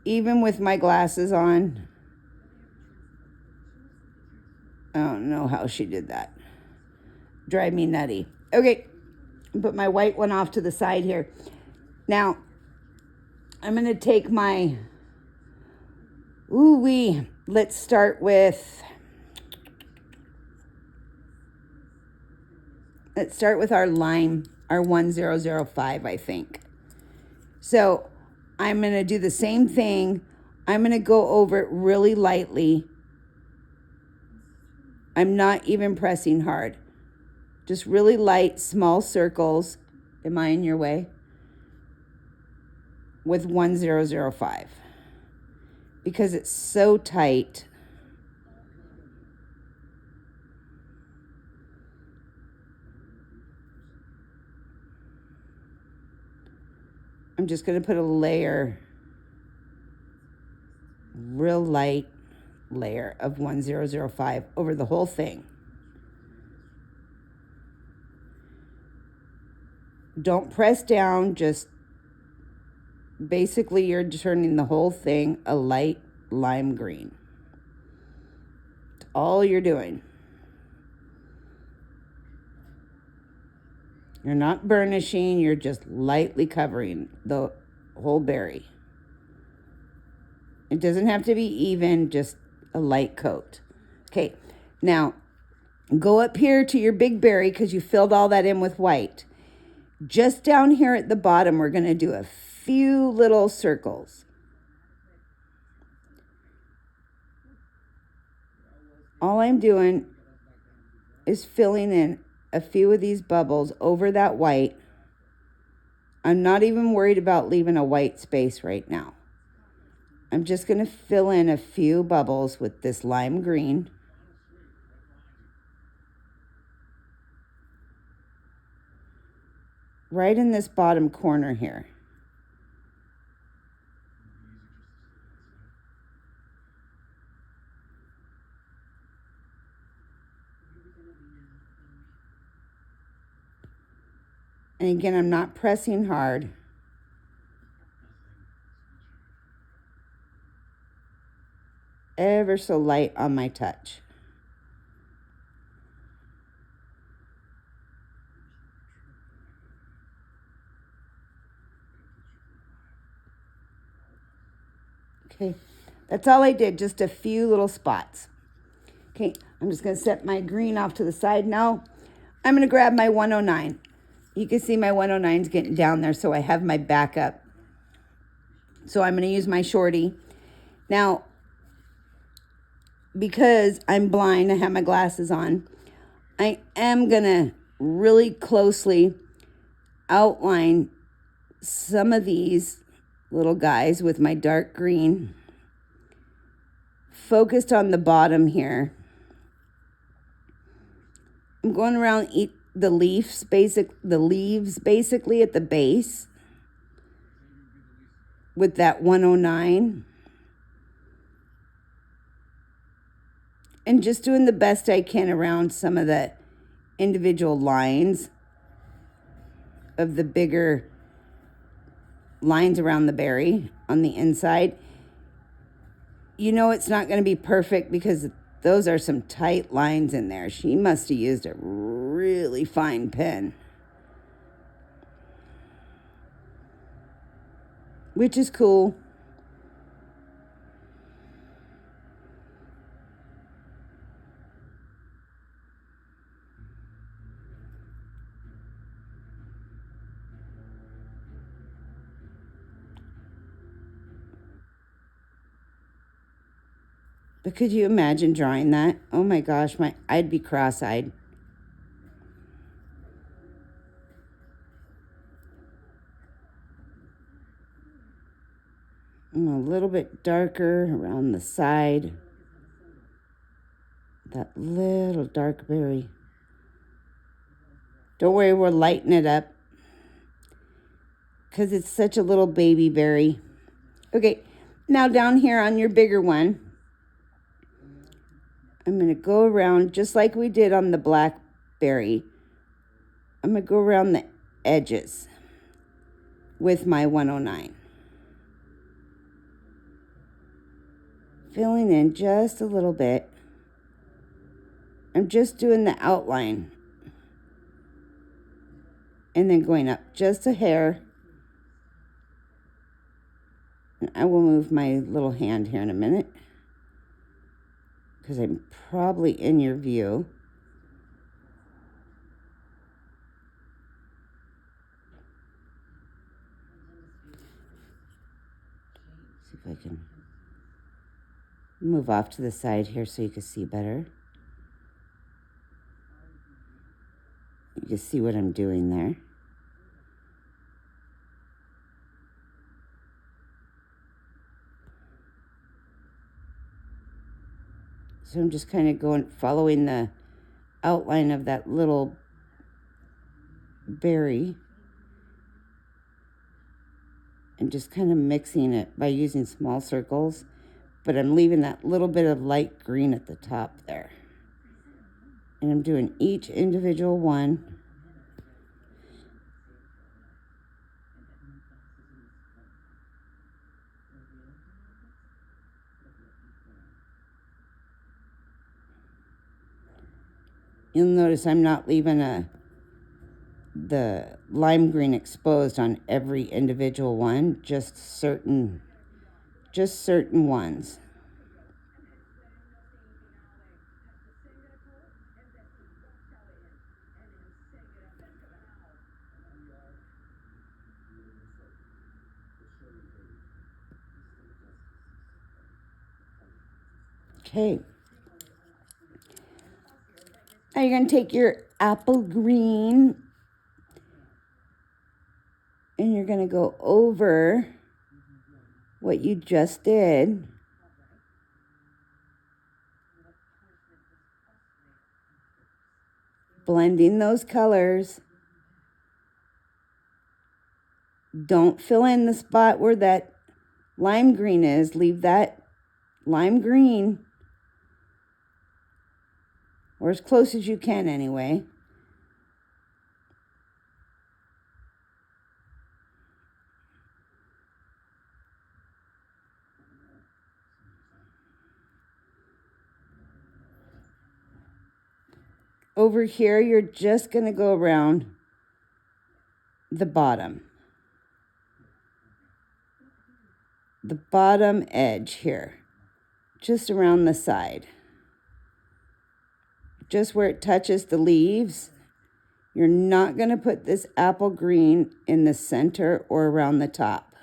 Even with my glasses on, I don't know how she did that. Drive me nutty. Okay, put my white one off to the side here. Now, I'm going to take my, let's start with our lime, our 1005, I think. So I'm going to do the same thing. I'm going to go over it really lightly. I'm not even pressing hard. Just really light, small circles. Am I in your way? With 1005. Because it's so tight. I'm just going to put a layer, real light layer of 1005 over the whole thing. Don't press down, just basically you're turning the whole thing a light lime green. That's all you're doing. You're not burnishing, you're just lightly covering the whole berry. It doesn't have to be even, just a light coat. Okay, now go up here to your big berry because you filled all that in with white. Just down here at the bottom, we're going to do a few little circles. All I'm doing is filling in a few of these bubbles over that white. I'm not even worried about leaving a white space right now. I'm just going to fill in a few bubbles with this lime green. Right in this bottom corner here. And again, I'm not pressing hard. Ever so light on my touch. Okay, that's all I did, just a few little spots. Okay, I'm just going to set my green off to the side now. I'm going to grab my 109. You can see my 109 is getting down there, so I have my backup. So I'm going to use my shorty. Now, because I'm blind, I have my glasses on, I am going to really closely outline some of these little guys with my dark green, focused on the bottom here. I'm going around the leaves basically at the base with that 109. And just doing the best I can around some of the individual lines of the bigger lines around the berry on the inside. You know it's not going to be perfect because those are some tight lines in there. She must have used a really fine pen. Which is cool. But could you imagine drawing that? Oh my gosh, I'd be cross-eyed. A little bit darker around the side. That little dark berry. Don't worry, we'll lighten it up because it's such a little baby berry. Okay, now down here on your bigger one, I'm going to go around just like we did on the blackberry. I'm going to go around the edges with my 109. Filling in just a little bit. I'm just doing the outline. And then going up just a hair. And I will move my little hand here in a minute, because I'm probably in your view. See if I can move off to the side here so you can see better. You can see what I'm doing there. So I'm just kind of following the outline of that little berry and just kind of mixing it by using small circles, but I'm leaving that little bit of light green at the top there. And I'm doing each individual one. You'll notice I'm not leaving the lime green exposed on every individual one, just certain ones. Okay. Now you're going to take your apple green and you're going to go over what you just did. Blending those colors. Don't fill in the spot where that lime green is. Leave that lime green, or as close as you can anyway. Over here, you're just going to go around the bottom. The bottom edge here. Just around the side. Just where it touches the leaves. You're not going to put this apple green in the center or around the top.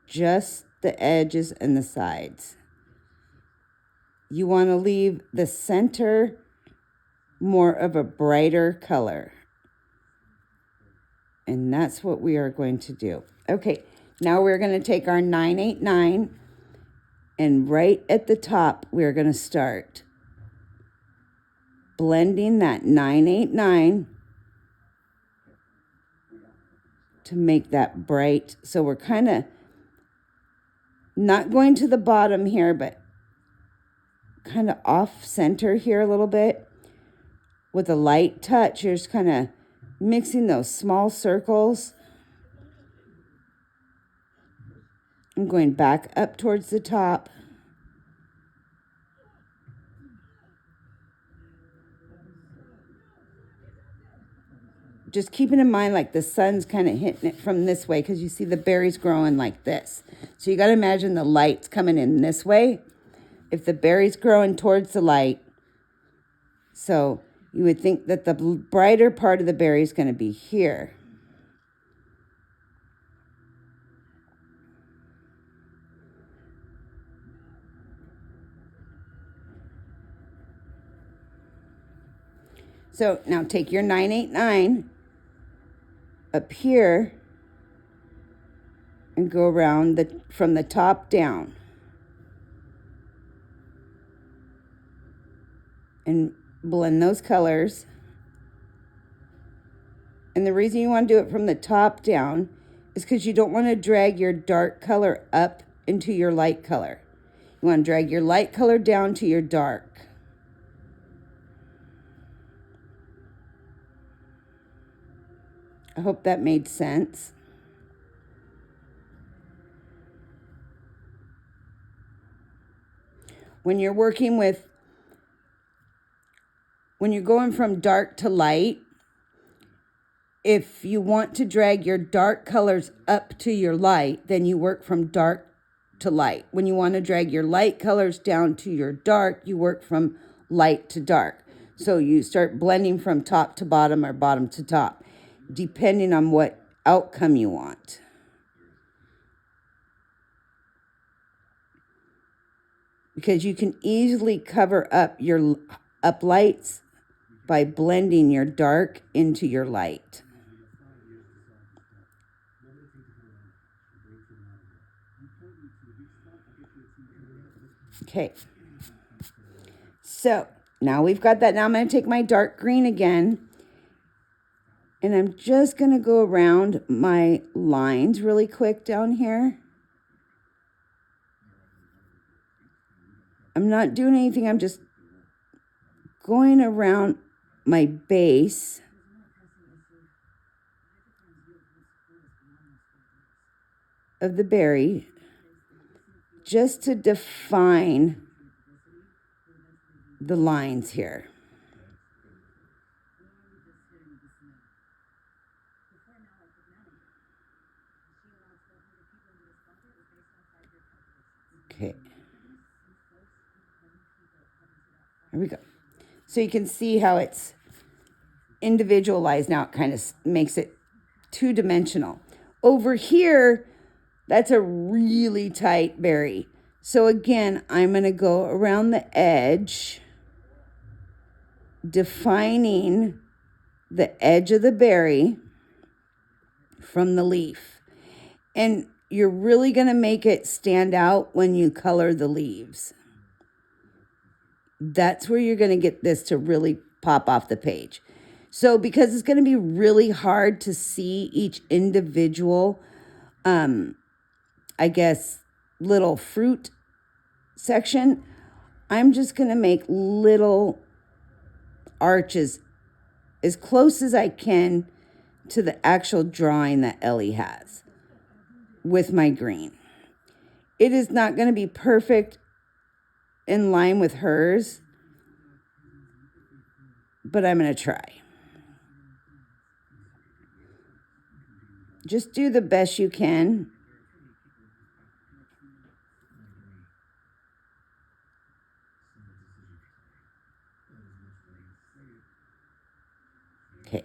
Just the edges and the sides. You want to leave the center more of a brighter color. And that's what we are going to do. Okay, now we're going to take our 989 and right at the top we're going to start blending that 989 to make that bright. So we're kind of not going to the bottom here, but kind of off center here a little bit. With a light touch, you're just kind of mixing those small circles. I'm going back up towards the top. Just keeping in mind, like the sun's kind of hitting it from this way because you see the berries growing like this. So you got to imagine the light's coming in this way. If the berry's growing towards the light, so you would think that the brighter part of the berry is going to be here. So now take your 989 up here and go around from the top down. And blend those colors. And the reason you want to do it from the top down is because you don't want to drag your dark color up into your light color. You want to drag your light color down to your dark. I hope that made sense. When you're working with, when you're going from dark to light, if you want to drag your dark colors up to your light, then you work from dark to light. When you want to drag your light colors down to your dark, you work from light to dark. So you start blending from top to bottom or bottom to top, depending on what outcome you want. Because you can easily cover up your uplights by blending your dark into your light. Okay, so now we've got that. Now I'm going to take my dark green again, and I'm just going to go around my lines really quick down here. I'm not doing anything. I'm just going around my base. Of the berry, just to define the lines here. Okay. There we go. So you can see how it's individualized now. It kind of makes it two-dimensional. Over here, that's a really tight berry. So again, I'm going to go around the edge, defining the edge of the berry from the leaf. And you're really going to make it stand out when you color the leaves. That's where you're going to get this to really pop off the page. So because it's going to be really hard to see each individual, I guess, little fruit section, I'm just going to make little arches as close as I can to the actual drawing that Ellie has with my green. It is not going to be perfect in line with hers, but I'm going to try. Just do the best you can. Okay.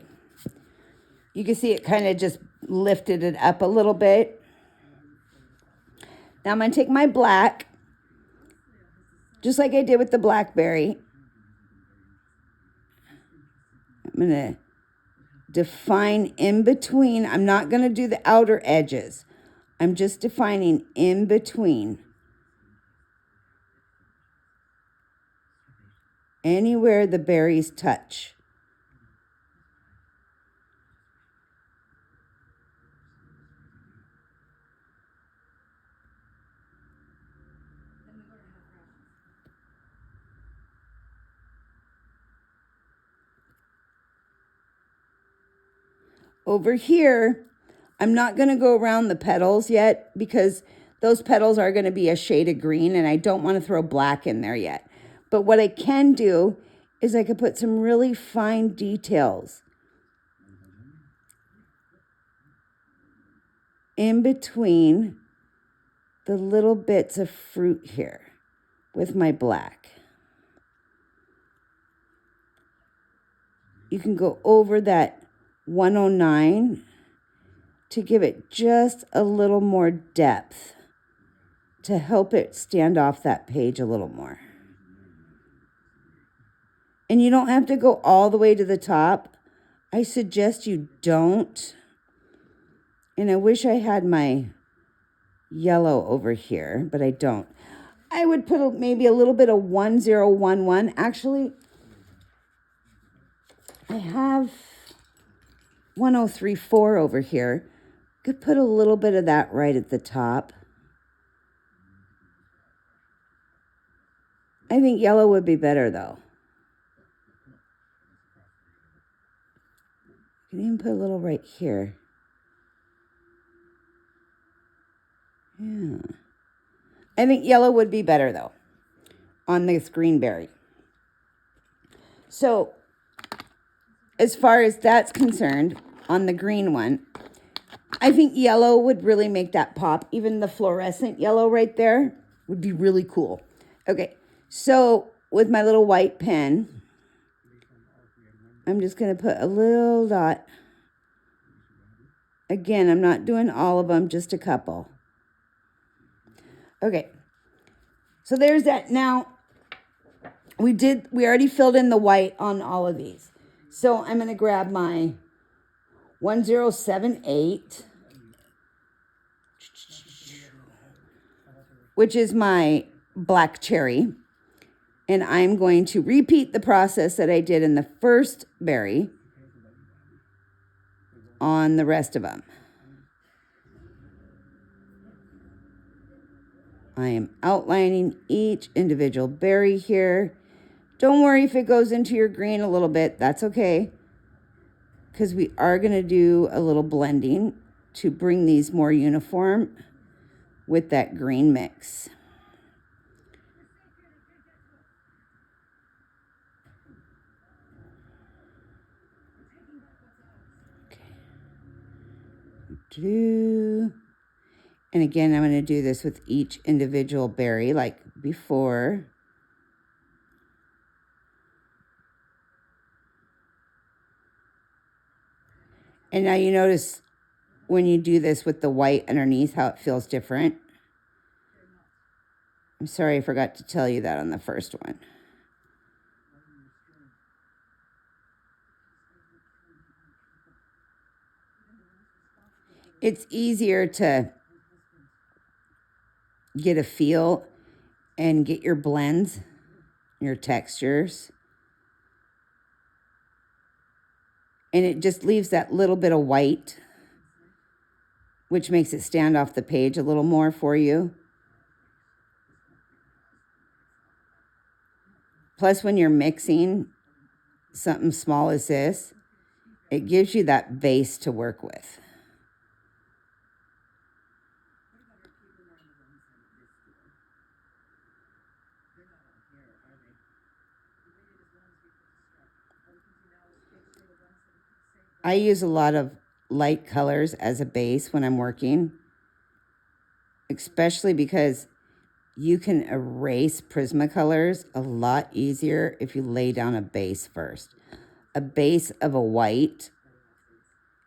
You can see it kind of just lifted it up a little bit. Now I'm going to take my black, just like I did with the blackberry. I'm going to define in between. I'm not going to do the outer edges. I'm just defining in between. Anywhere the berries touch. Over here, I'm not going to go around the petals yet because those petals are going to be a shade of green and I don't want to throw black in there yet. But what I can do is I could put some really fine details in between the little bits of fruit here with my black. You can go over that 109 to give it just a little more depth to help it stand off that page a little more. And you don't have to go all the way to the top. I suggest you don't. And I wish I had my yellow over here, but I don't. I would put maybe a little bit of 1011. Actually, I have 1034 over here. Could put a little bit of that right at the top. I think yellow would be better though. You can even put a little right here. Yeah. I think yellow would be better though on this green berry. So as far as that's concerned, on the green one, I think yellow would really make that pop. Even the fluorescent yellow right there would be really cool. Okay, so with my little white pen, I'm just going to put a little dot. Again, I'm not doing all of them, just a couple. Okay, so there's that. Now, we already filled in the white on all of these. So I'm going to grab my 1078, which is my black cherry. And I'm going to repeat the process that I did in the first berry on the rest of them. I am outlining each individual berry here. Don't worry if it goes into your green a little bit. That's okay. Because we are going to do a little blending to bring these more uniform with that green mix. Okay. And again, I'm going to do this with each individual berry like before. And now you notice when you do this with the white underneath how it feels different. I'm sorry I forgot to tell you that on the first one. It's easier to get a feel and get your blends, your textures. And it just leaves that little bit of white, which makes it stand off the page a little more for you. Plus, when you're mixing something small as this, it gives you that base to work with. I use a lot of light colors as a base when I'm working, especially because you can erase Prismacolors a lot easier if you lay down a base first. A base of a white,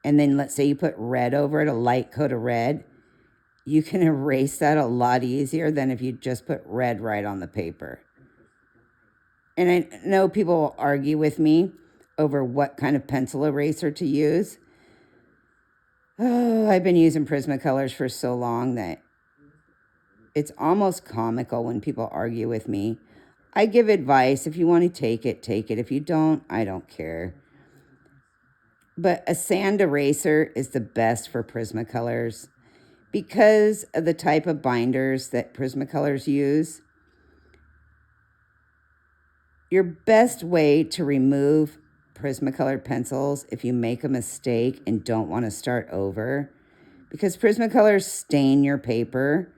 and then let's say you put red over it, a light coat of red, you can erase that a lot easier than if you just put red right on the paper. And I know people will argue with me over what kind of pencil eraser to use. Oh, I've been using Prismacolors for so long that it's almost comical when people argue with me. I give advice. If you want to take it, take it. If you don't, I don't care. But a sand eraser is the best for Prismacolors because of the type of binders that Prismacolors use. Your best way to remove Prismacolor pencils if you make a mistake and don't want to start over, because Prismacolors stain your paper,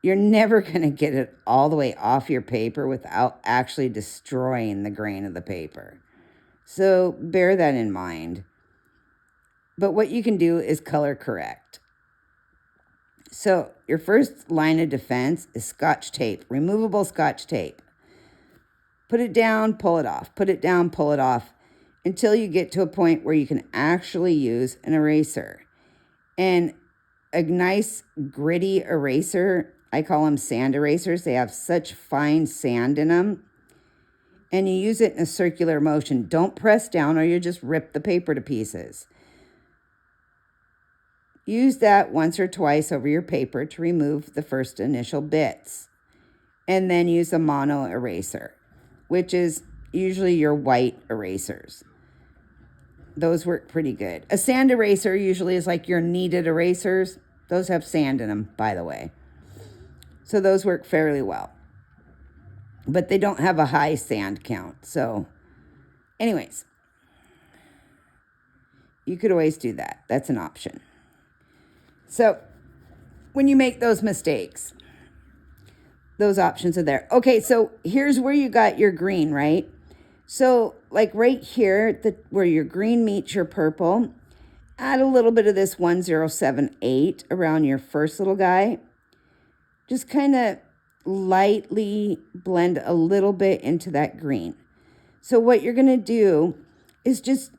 you're never going to get it all the way off your paper without actually destroying the grain of the paper. So bear that in mind. But what you can do is color correct. So your first line of defense is Scotch tape, removable Scotch tape. Put it down, pull it off. Put it down, pull it off until you get to a point where you can actually use an eraser. And a nice gritty eraser, I call them sand erasers. They have such fine sand in them. And you use it in a circular motion. Don't press down or you just rip the paper to pieces. Use that once or twice over your paper to remove the first initial bits. And then use a mono eraser, which is usually your white erasers. Those work pretty good. A sand eraser usually is like your kneaded erasers. Those have sand in them, by the way. So those work fairly well. But they don't have a high sand count. So anyways, you could always do that. That's an option. So when you make those mistakes, those options are there. Okay, so here's where you got your green, right? So like right here, where your green meets your purple, add a little bit of this 1078 around your first little guy. Just kind of lightly blend a little bit into that green. So what you're going to do is just,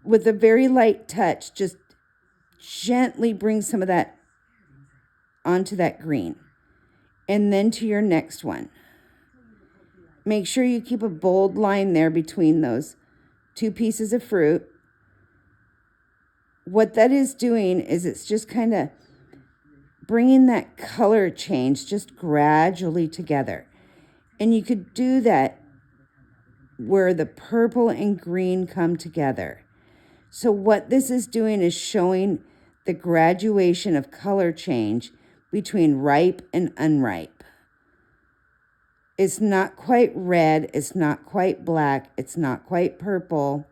with a very light touch, just gently bring some of that onto that green. And then to your next one. Make sure you keep a bold line there between those two pieces of fruit. What that is doing is it's just kind of bringing that color change just gradually together. And you could do that where the purple and green come together. So what this is doing is showing the graduation of color change between ripe and unripe. It's not quite red, it's not quite black, it's not quite purple.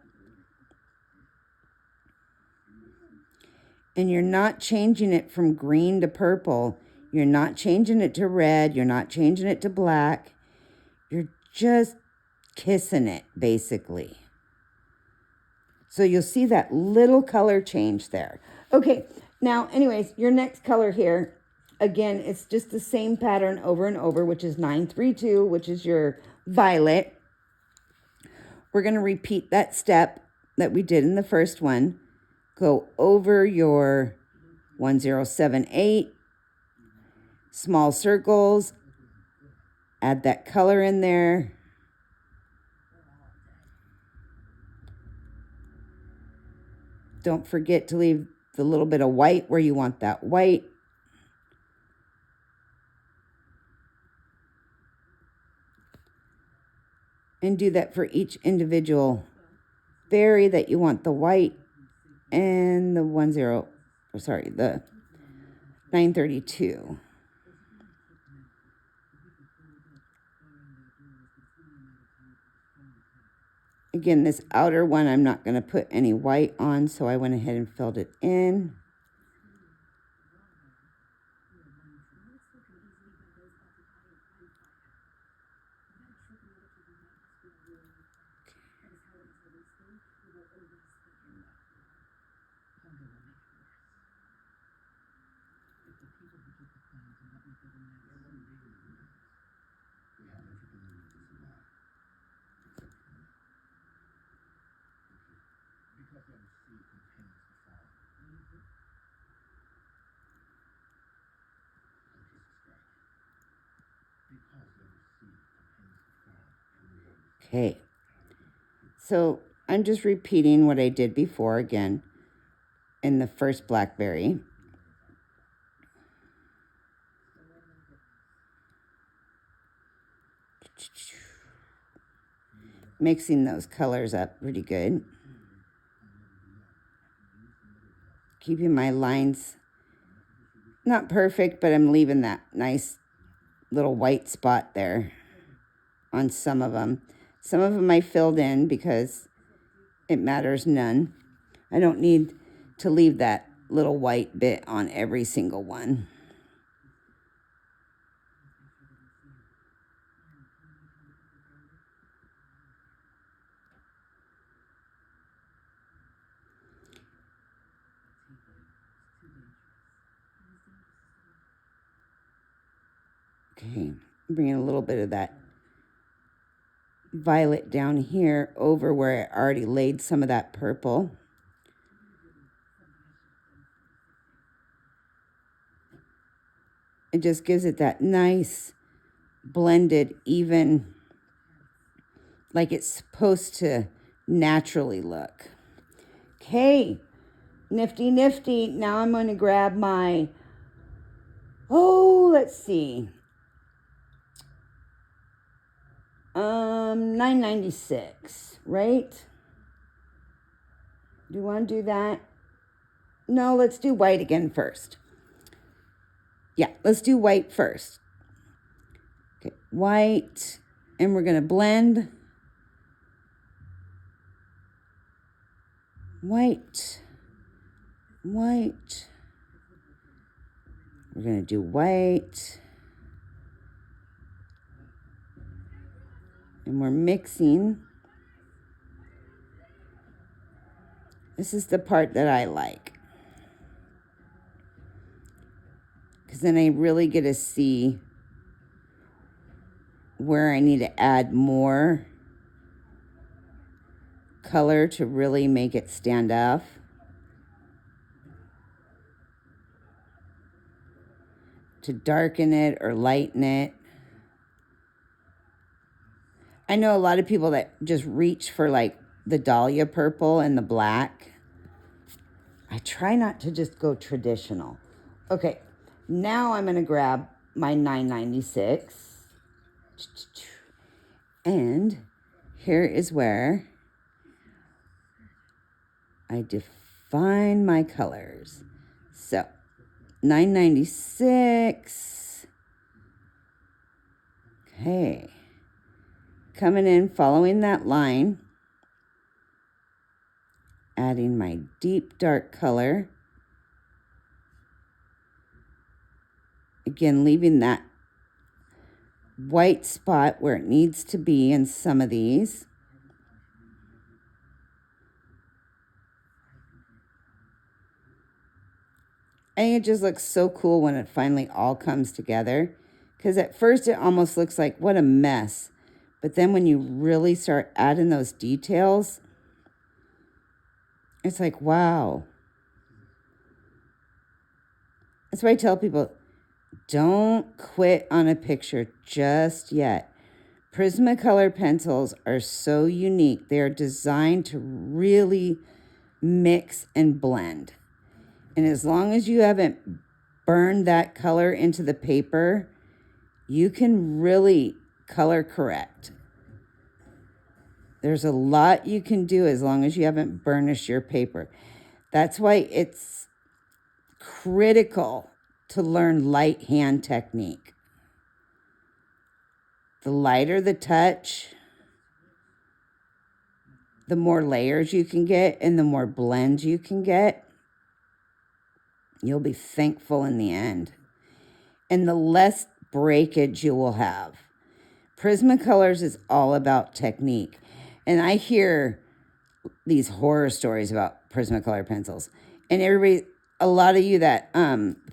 And you're not changing it from green to purple. You're not changing it to red. You're not changing it to black. You're just kissing it, basically. So you'll see that little color change there. Okay, now, anyways, your next color here, again, it's just the same pattern over and over, which is 932, which is your violet. We're going to repeat that step that we did in the first one. Go over your 1078, small circles, add that color in there. Don't forget to leave the little bit of white where you want that white. And do that for each individual berry that you want the white and the 932. Again, this outer one, I'm not going to put any white on, so I went ahead and filled it in. Okay, so I'm just repeating what I did before again in the first blackberry. Mixing those colors up pretty good. Keeping my lines not perfect, but I'm leaving that nice little white spot there on some of them. Some of them I filled in because it matters none. I don't need to leave that little white bit on every single one. Okay, bringing a little bit of that violet down here over where I already laid some of that purple. It just gives it that nice blended, even like it's supposed to naturally look. Okay, nifty, nifty. Now I'm going to grab my, let's see. 996, right? Do you want to do that? No, let's do white again first. Yeah, let's do white first. Okay, white, and we're going to blend. White, white. We're going to do white. And we're mixing. This is the part that I like, because then I really get to see where I need to add more color to really make it stand out. To darken it or lighten it. I know a lot of people that just reach for like the dahlia purple and the black. I try not to just go traditional. Okay, now I'm going to grab my 996. And here is where I define my colors. So 996. Okay. Coming in, following that line. Adding my deep dark color. Again, leaving that white spot where it needs to be in some of these. I think it just looks so cool when it finally all comes together. Because at first it almost looks like, what a mess. But then when you really start adding those details, it's like, wow. That's why I tell people, don't quit on a picture just yet. Prismacolor pencils are so unique. They're designed to really mix and blend. And as long as you haven't burned that color into the paper, you can really color correct. There's a lot you can do as long as you haven't burnished your paper. That's why it's critical to learn light hand technique. The lighter the touch, the more layers you can get and the more blends you can get. You'll be thankful in the end. And the less breakage you will have. Prismacolors is all about technique. And I hear these horror stories about Prismacolor pencils. And everybody, a lot of you that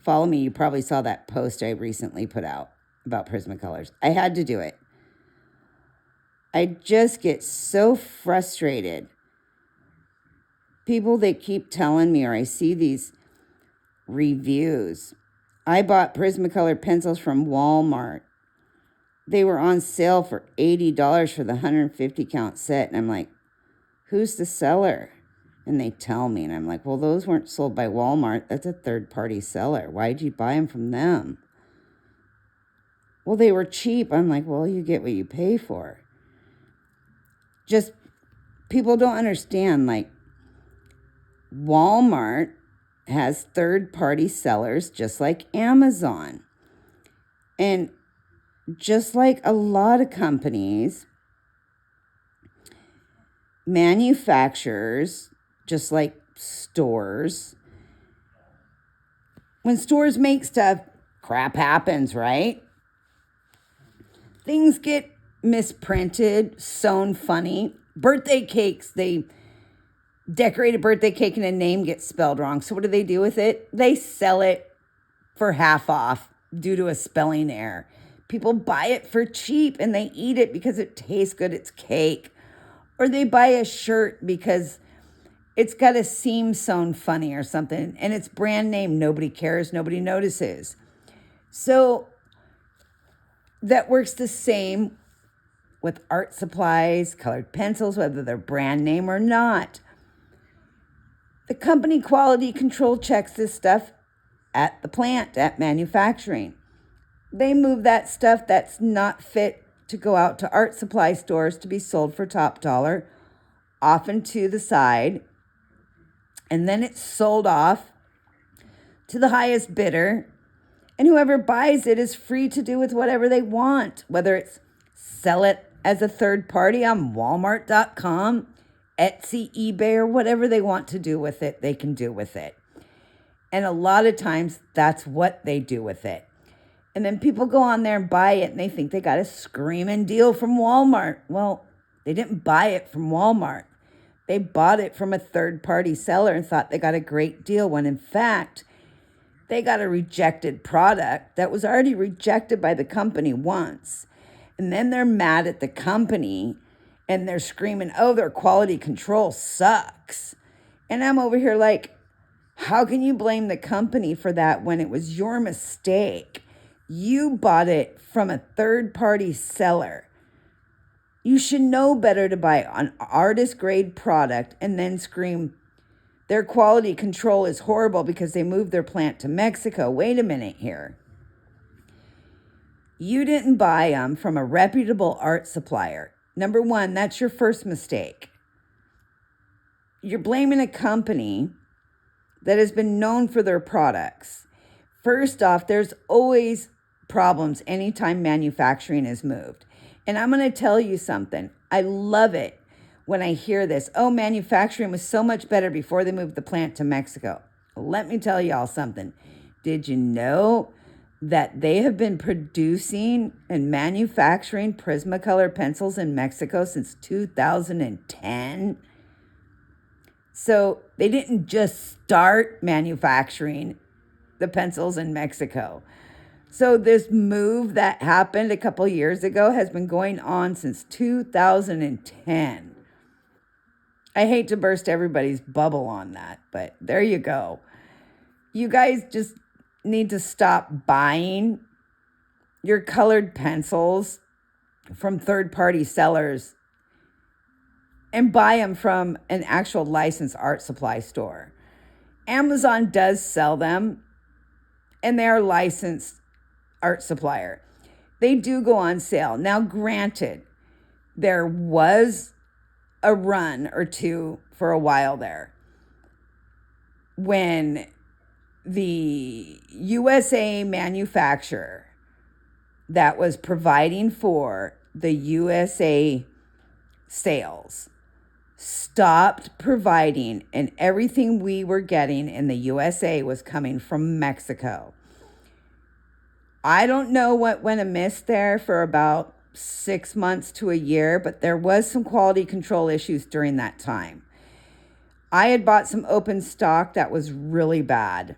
follow me, you probably saw that post I recently put out about Prismacolors. I had to do it. I just get so frustrated. People, they keep telling me, or I see these reviews. I bought Prismacolor pencils from Walmart. They were on sale for $80 for the 150 count set. And I'm like, who's the seller? And they tell me, and I'm like, well, those weren't sold by Walmart. That's a third-party seller. Why'd you buy them from them? Well, they were cheap. I'm like, well, you get what you pay for. Just, people don't understand, like, Walmart has third-party sellers just like Amazon. And just like a lot of companies, manufacturers, just like stores, when stores make stuff, crap happens, right? Things get misprinted, sewn funny. Birthday cakes, they decorate a birthday cake and a name gets spelled wrong. So what do they do with it? They sell it for half off due to a spelling error. People buy it for cheap and they eat it because it tastes good. It's cake. Or they buy a shirt because it's got a seam sewn funny or something and it's brand name. Nobody cares. Nobody notices. So that works the same with art supplies, colored pencils, whether they're brand name or not. The company quality control checks this stuff at the plant, at manufacturing. They move that stuff that's not fit to go out to art supply stores to be sold for top dollar, often to the side, and then it's sold off to the highest bidder, and whoever buys it is free to do with whatever they want, whether it's sell it as a third party on Walmart.com, Etsy, eBay, or whatever they want to do with it, they can do with it. And a lot of times that's what they do with it. And then people go on there and buy it and they think they got a screaming deal from Walmart. Well, they didn't buy it from Walmart. They bought it from a third-party seller and thought they got a great deal when in fact, they got a rejected product that was already rejected by the company once. And then they're mad at the company and they're screaming, oh, their quality control sucks. And I'm over here like, how can you blame the company for that when it was your mistake? You bought it from a third-party seller. You should know better to buy an artist-grade product and then scream, their quality control is horrible because they moved their plant to Mexico. Wait a minute here. You didn't buy them from a reputable art supplier. Number one, that's your first mistake. You're blaming a company that has been known for their products. First off, there's always problems anytime manufacturing is moved. And I'm going to tell you something. I love it when I hear this. Oh, manufacturing was so much better before they moved the plant to Mexico. Let me tell y'all something. Did you know that they have been producing and manufacturing Prismacolor pencils in Mexico since 2010? So they didn't just start manufacturing the pencils in Mexico. So this move that happened a couple years ago has been going on since 2010. I hate to burst everybody's bubble on that, but there you go. You guys just need to stop buying your colored pencils from third-party sellers and buy them from an actual licensed art supply store. Amazon does sell them, and they are licensed art supplier. They do go on sale. Now, granted, there was a run or two for a while there when the USA manufacturer that was providing for the USA sales stopped providing, and everything we were getting in the USA was coming from Mexico. I don't know what went amiss there for about 6 months to a year, but there was some quality control issues during that time. I had bought some open stock that was really bad.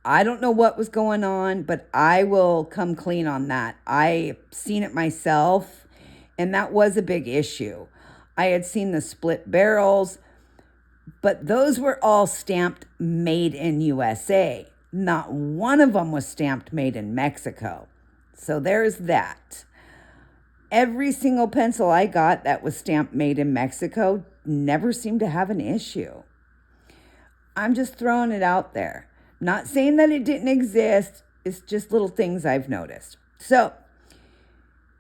I don't know what was going on, but I will come clean on that. I've seen it myself, and that was a big issue. I had seen the split barrels, but those were all stamped made in USA. Not one of them was stamped made in Mexico. So there's that. Every single pencil I got that was stamped made in Mexico never seemed to have an issue. I'm just throwing it out there. Not saying that it didn't exist. It's just little things I've noticed. So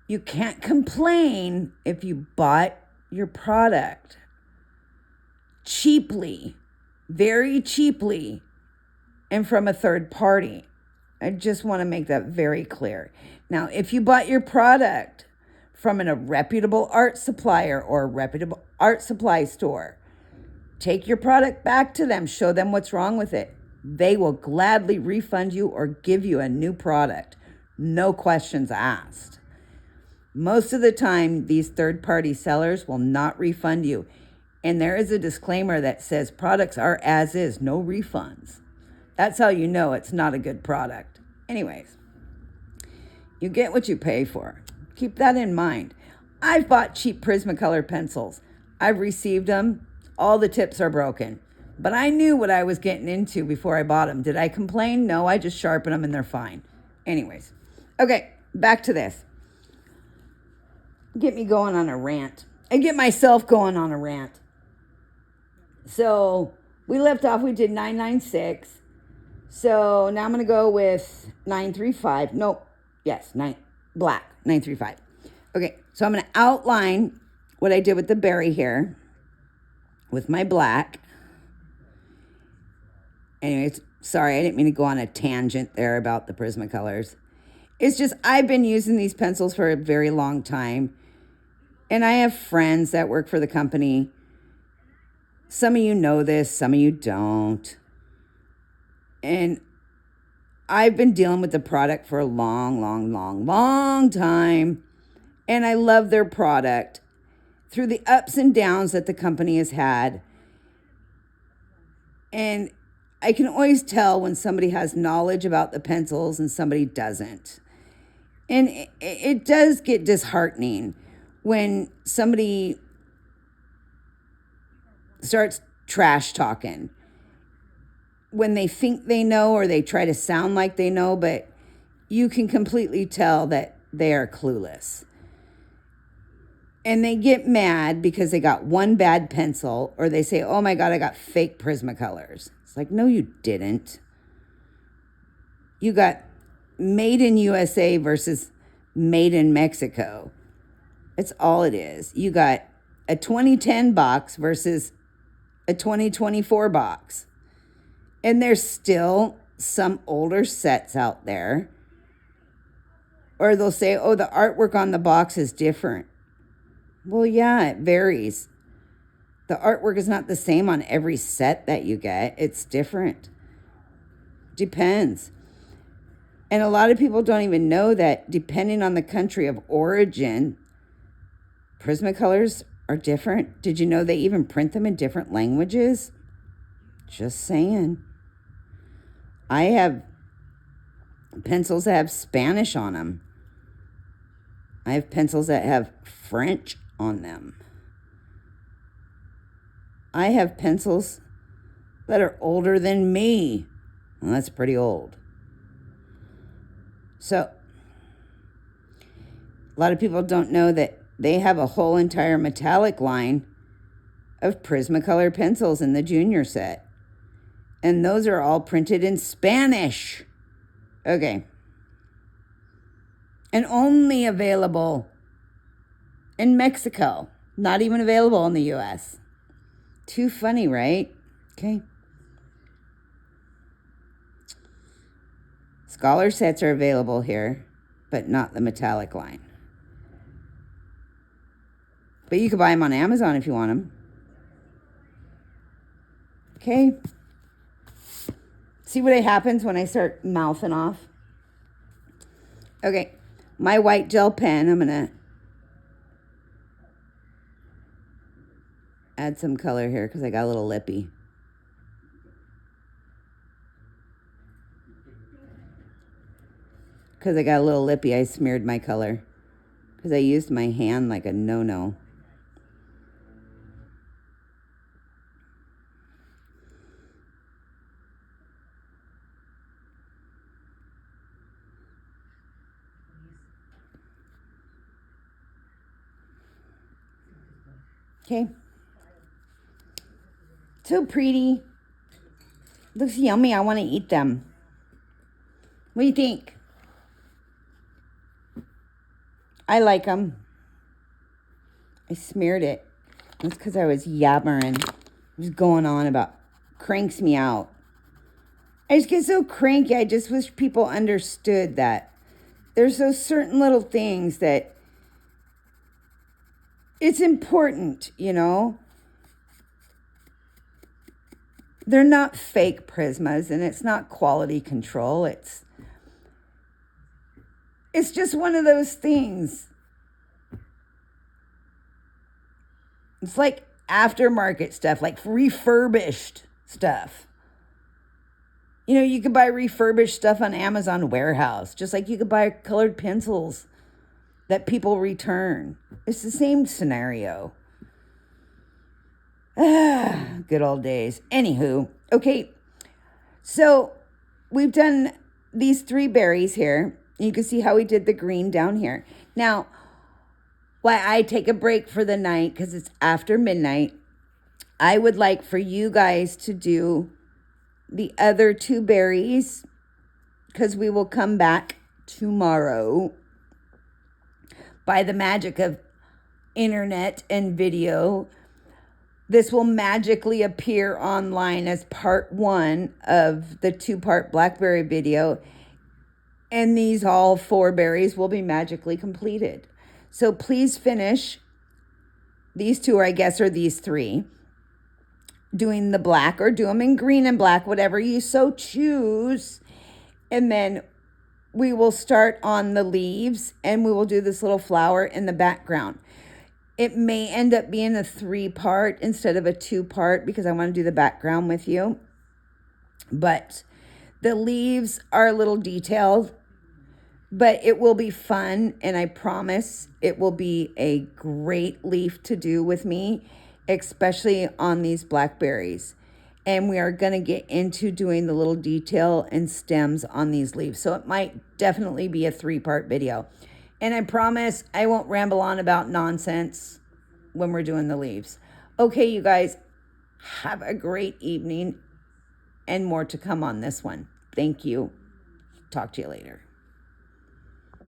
you can't complain if you bought your product cheaply, very cheaply, and from a third party. I just want to make that very clear. Now, if you bought your product from a reputable art supplier or a reputable art supply store, take your product back to them, show them what's wrong with it. They will gladly refund you or give you a new product. No questions asked. Most of the time, these third-party sellers will not refund you. And there is a disclaimer that says products are as is, no refunds. That's how you know it's not a good product. Anyways, you get what you pay for. Keep that in mind. I've bought cheap Prismacolor pencils. I've received them. All the tips are broken. But I knew what I was getting into before I bought them. Did I complain? No, I just sharpen them and they're fine. Anyways, okay, back to this. get me going on a rant. I get myself going on a rant. So we left off, we did 996. So now I'm going to go with 935. Nope. Yes, black, 935. Okay, so I'm going to outline what I did with the berry here with my black. Anyways, sorry, I didn't mean to go on a tangent there about the Prismacolors. It's just I've been using these pencils for a very long time. And I have friends that work for the company. Some of you know this, some of you don't. And I've been dealing with the product for a long time. And I love their product. Through the ups and downs that the company has had. And I can always tell when somebody has knowledge about the pencils and somebody doesn't. And it does get disheartening when somebody starts trash talking. When they think they know or they try to sound like they know, but you can completely tell that they are clueless. And they get mad because they got one bad pencil, or they say, oh my God, I got fake Prismacolors. It's like, no, you didn't. You got made in USA versus made in Mexico. That's all it is. You got a 2010 box versus a 2024 box. And there's still some older sets out there. Or they'll say, oh, the artwork on the box is different. Well, yeah, it varies. The artwork is not the same on every set that you get. It's different. Depends. And a lot of people don't even know that depending on the country of origin, Prismacolors are different. Did you know they even print them in different languages? Just saying. I have pencils that have Spanish on them. I have pencils that have French on them. I have pencils that are older than me. Well, that's pretty old. So, a lot of people don't know that they have a whole entire metallic line of Prismacolor pencils in the junior set. And those are all printed in Spanish. Okay. And only available in Mexico. Not even available in the US. Too funny, right? Okay. Scholar sets are available here, but not the metallic line. But you can buy them on Amazon if you want them. Okay. See what happens when I start mouthing off? Okay. My white gel pen, I'm going to add some color here because I got a little lippy. Because I got a little lippy, I smeared my color. Because I used my hand like a no-no. Okay. So pretty. Looks yummy. I want to eat them. What do you think? I like them. I smeared it. That's because I was yabbering. I was going on about, cranks me out. I just get so cranky. I just wish people understood that there's those certain little things that it's important, you know. They're not fake Prismas, and it's not quality control. It's just one of those things. It's like aftermarket stuff, like refurbished stuff. You know, you could buy refurbished stuff on Amazon Warehouse, just like you could buy colored pencils that people return. It's the same scenario. Good old days. Anywho, okay, so we've done these 3 berries here. You can see how we did the green down here. Now, while I take a break for the night, because it's after midnight, I would like for you guys to do the other 2 berries, because we will come back tomorrow. By the magic of internet and video, this will magically appear online as part 1 of the 2-part blackberry video. And these all 4 berries will be magically completed. So please finish these 2, or I guess are these 3, doing the black, or do them in green and black, whatever you so choose. And then we will start on the leaves, and we will do this little flower in the background. It may end up being a 3-part instead of a 2-part, because I want to do the background with you. But the leaves are a little detailed, but it will be fun, and I promise it will be a great leaf to do with me, especially on these blackberries. And we are going to get into doing the little detail and stems on these leaves. So it might definitely be a 3-part video. And I promise I won't ramble on about nonsense when we're doing the leaves. Okay, you guys, have a great evening, and more to come on this one. Thank you. Talk to you later.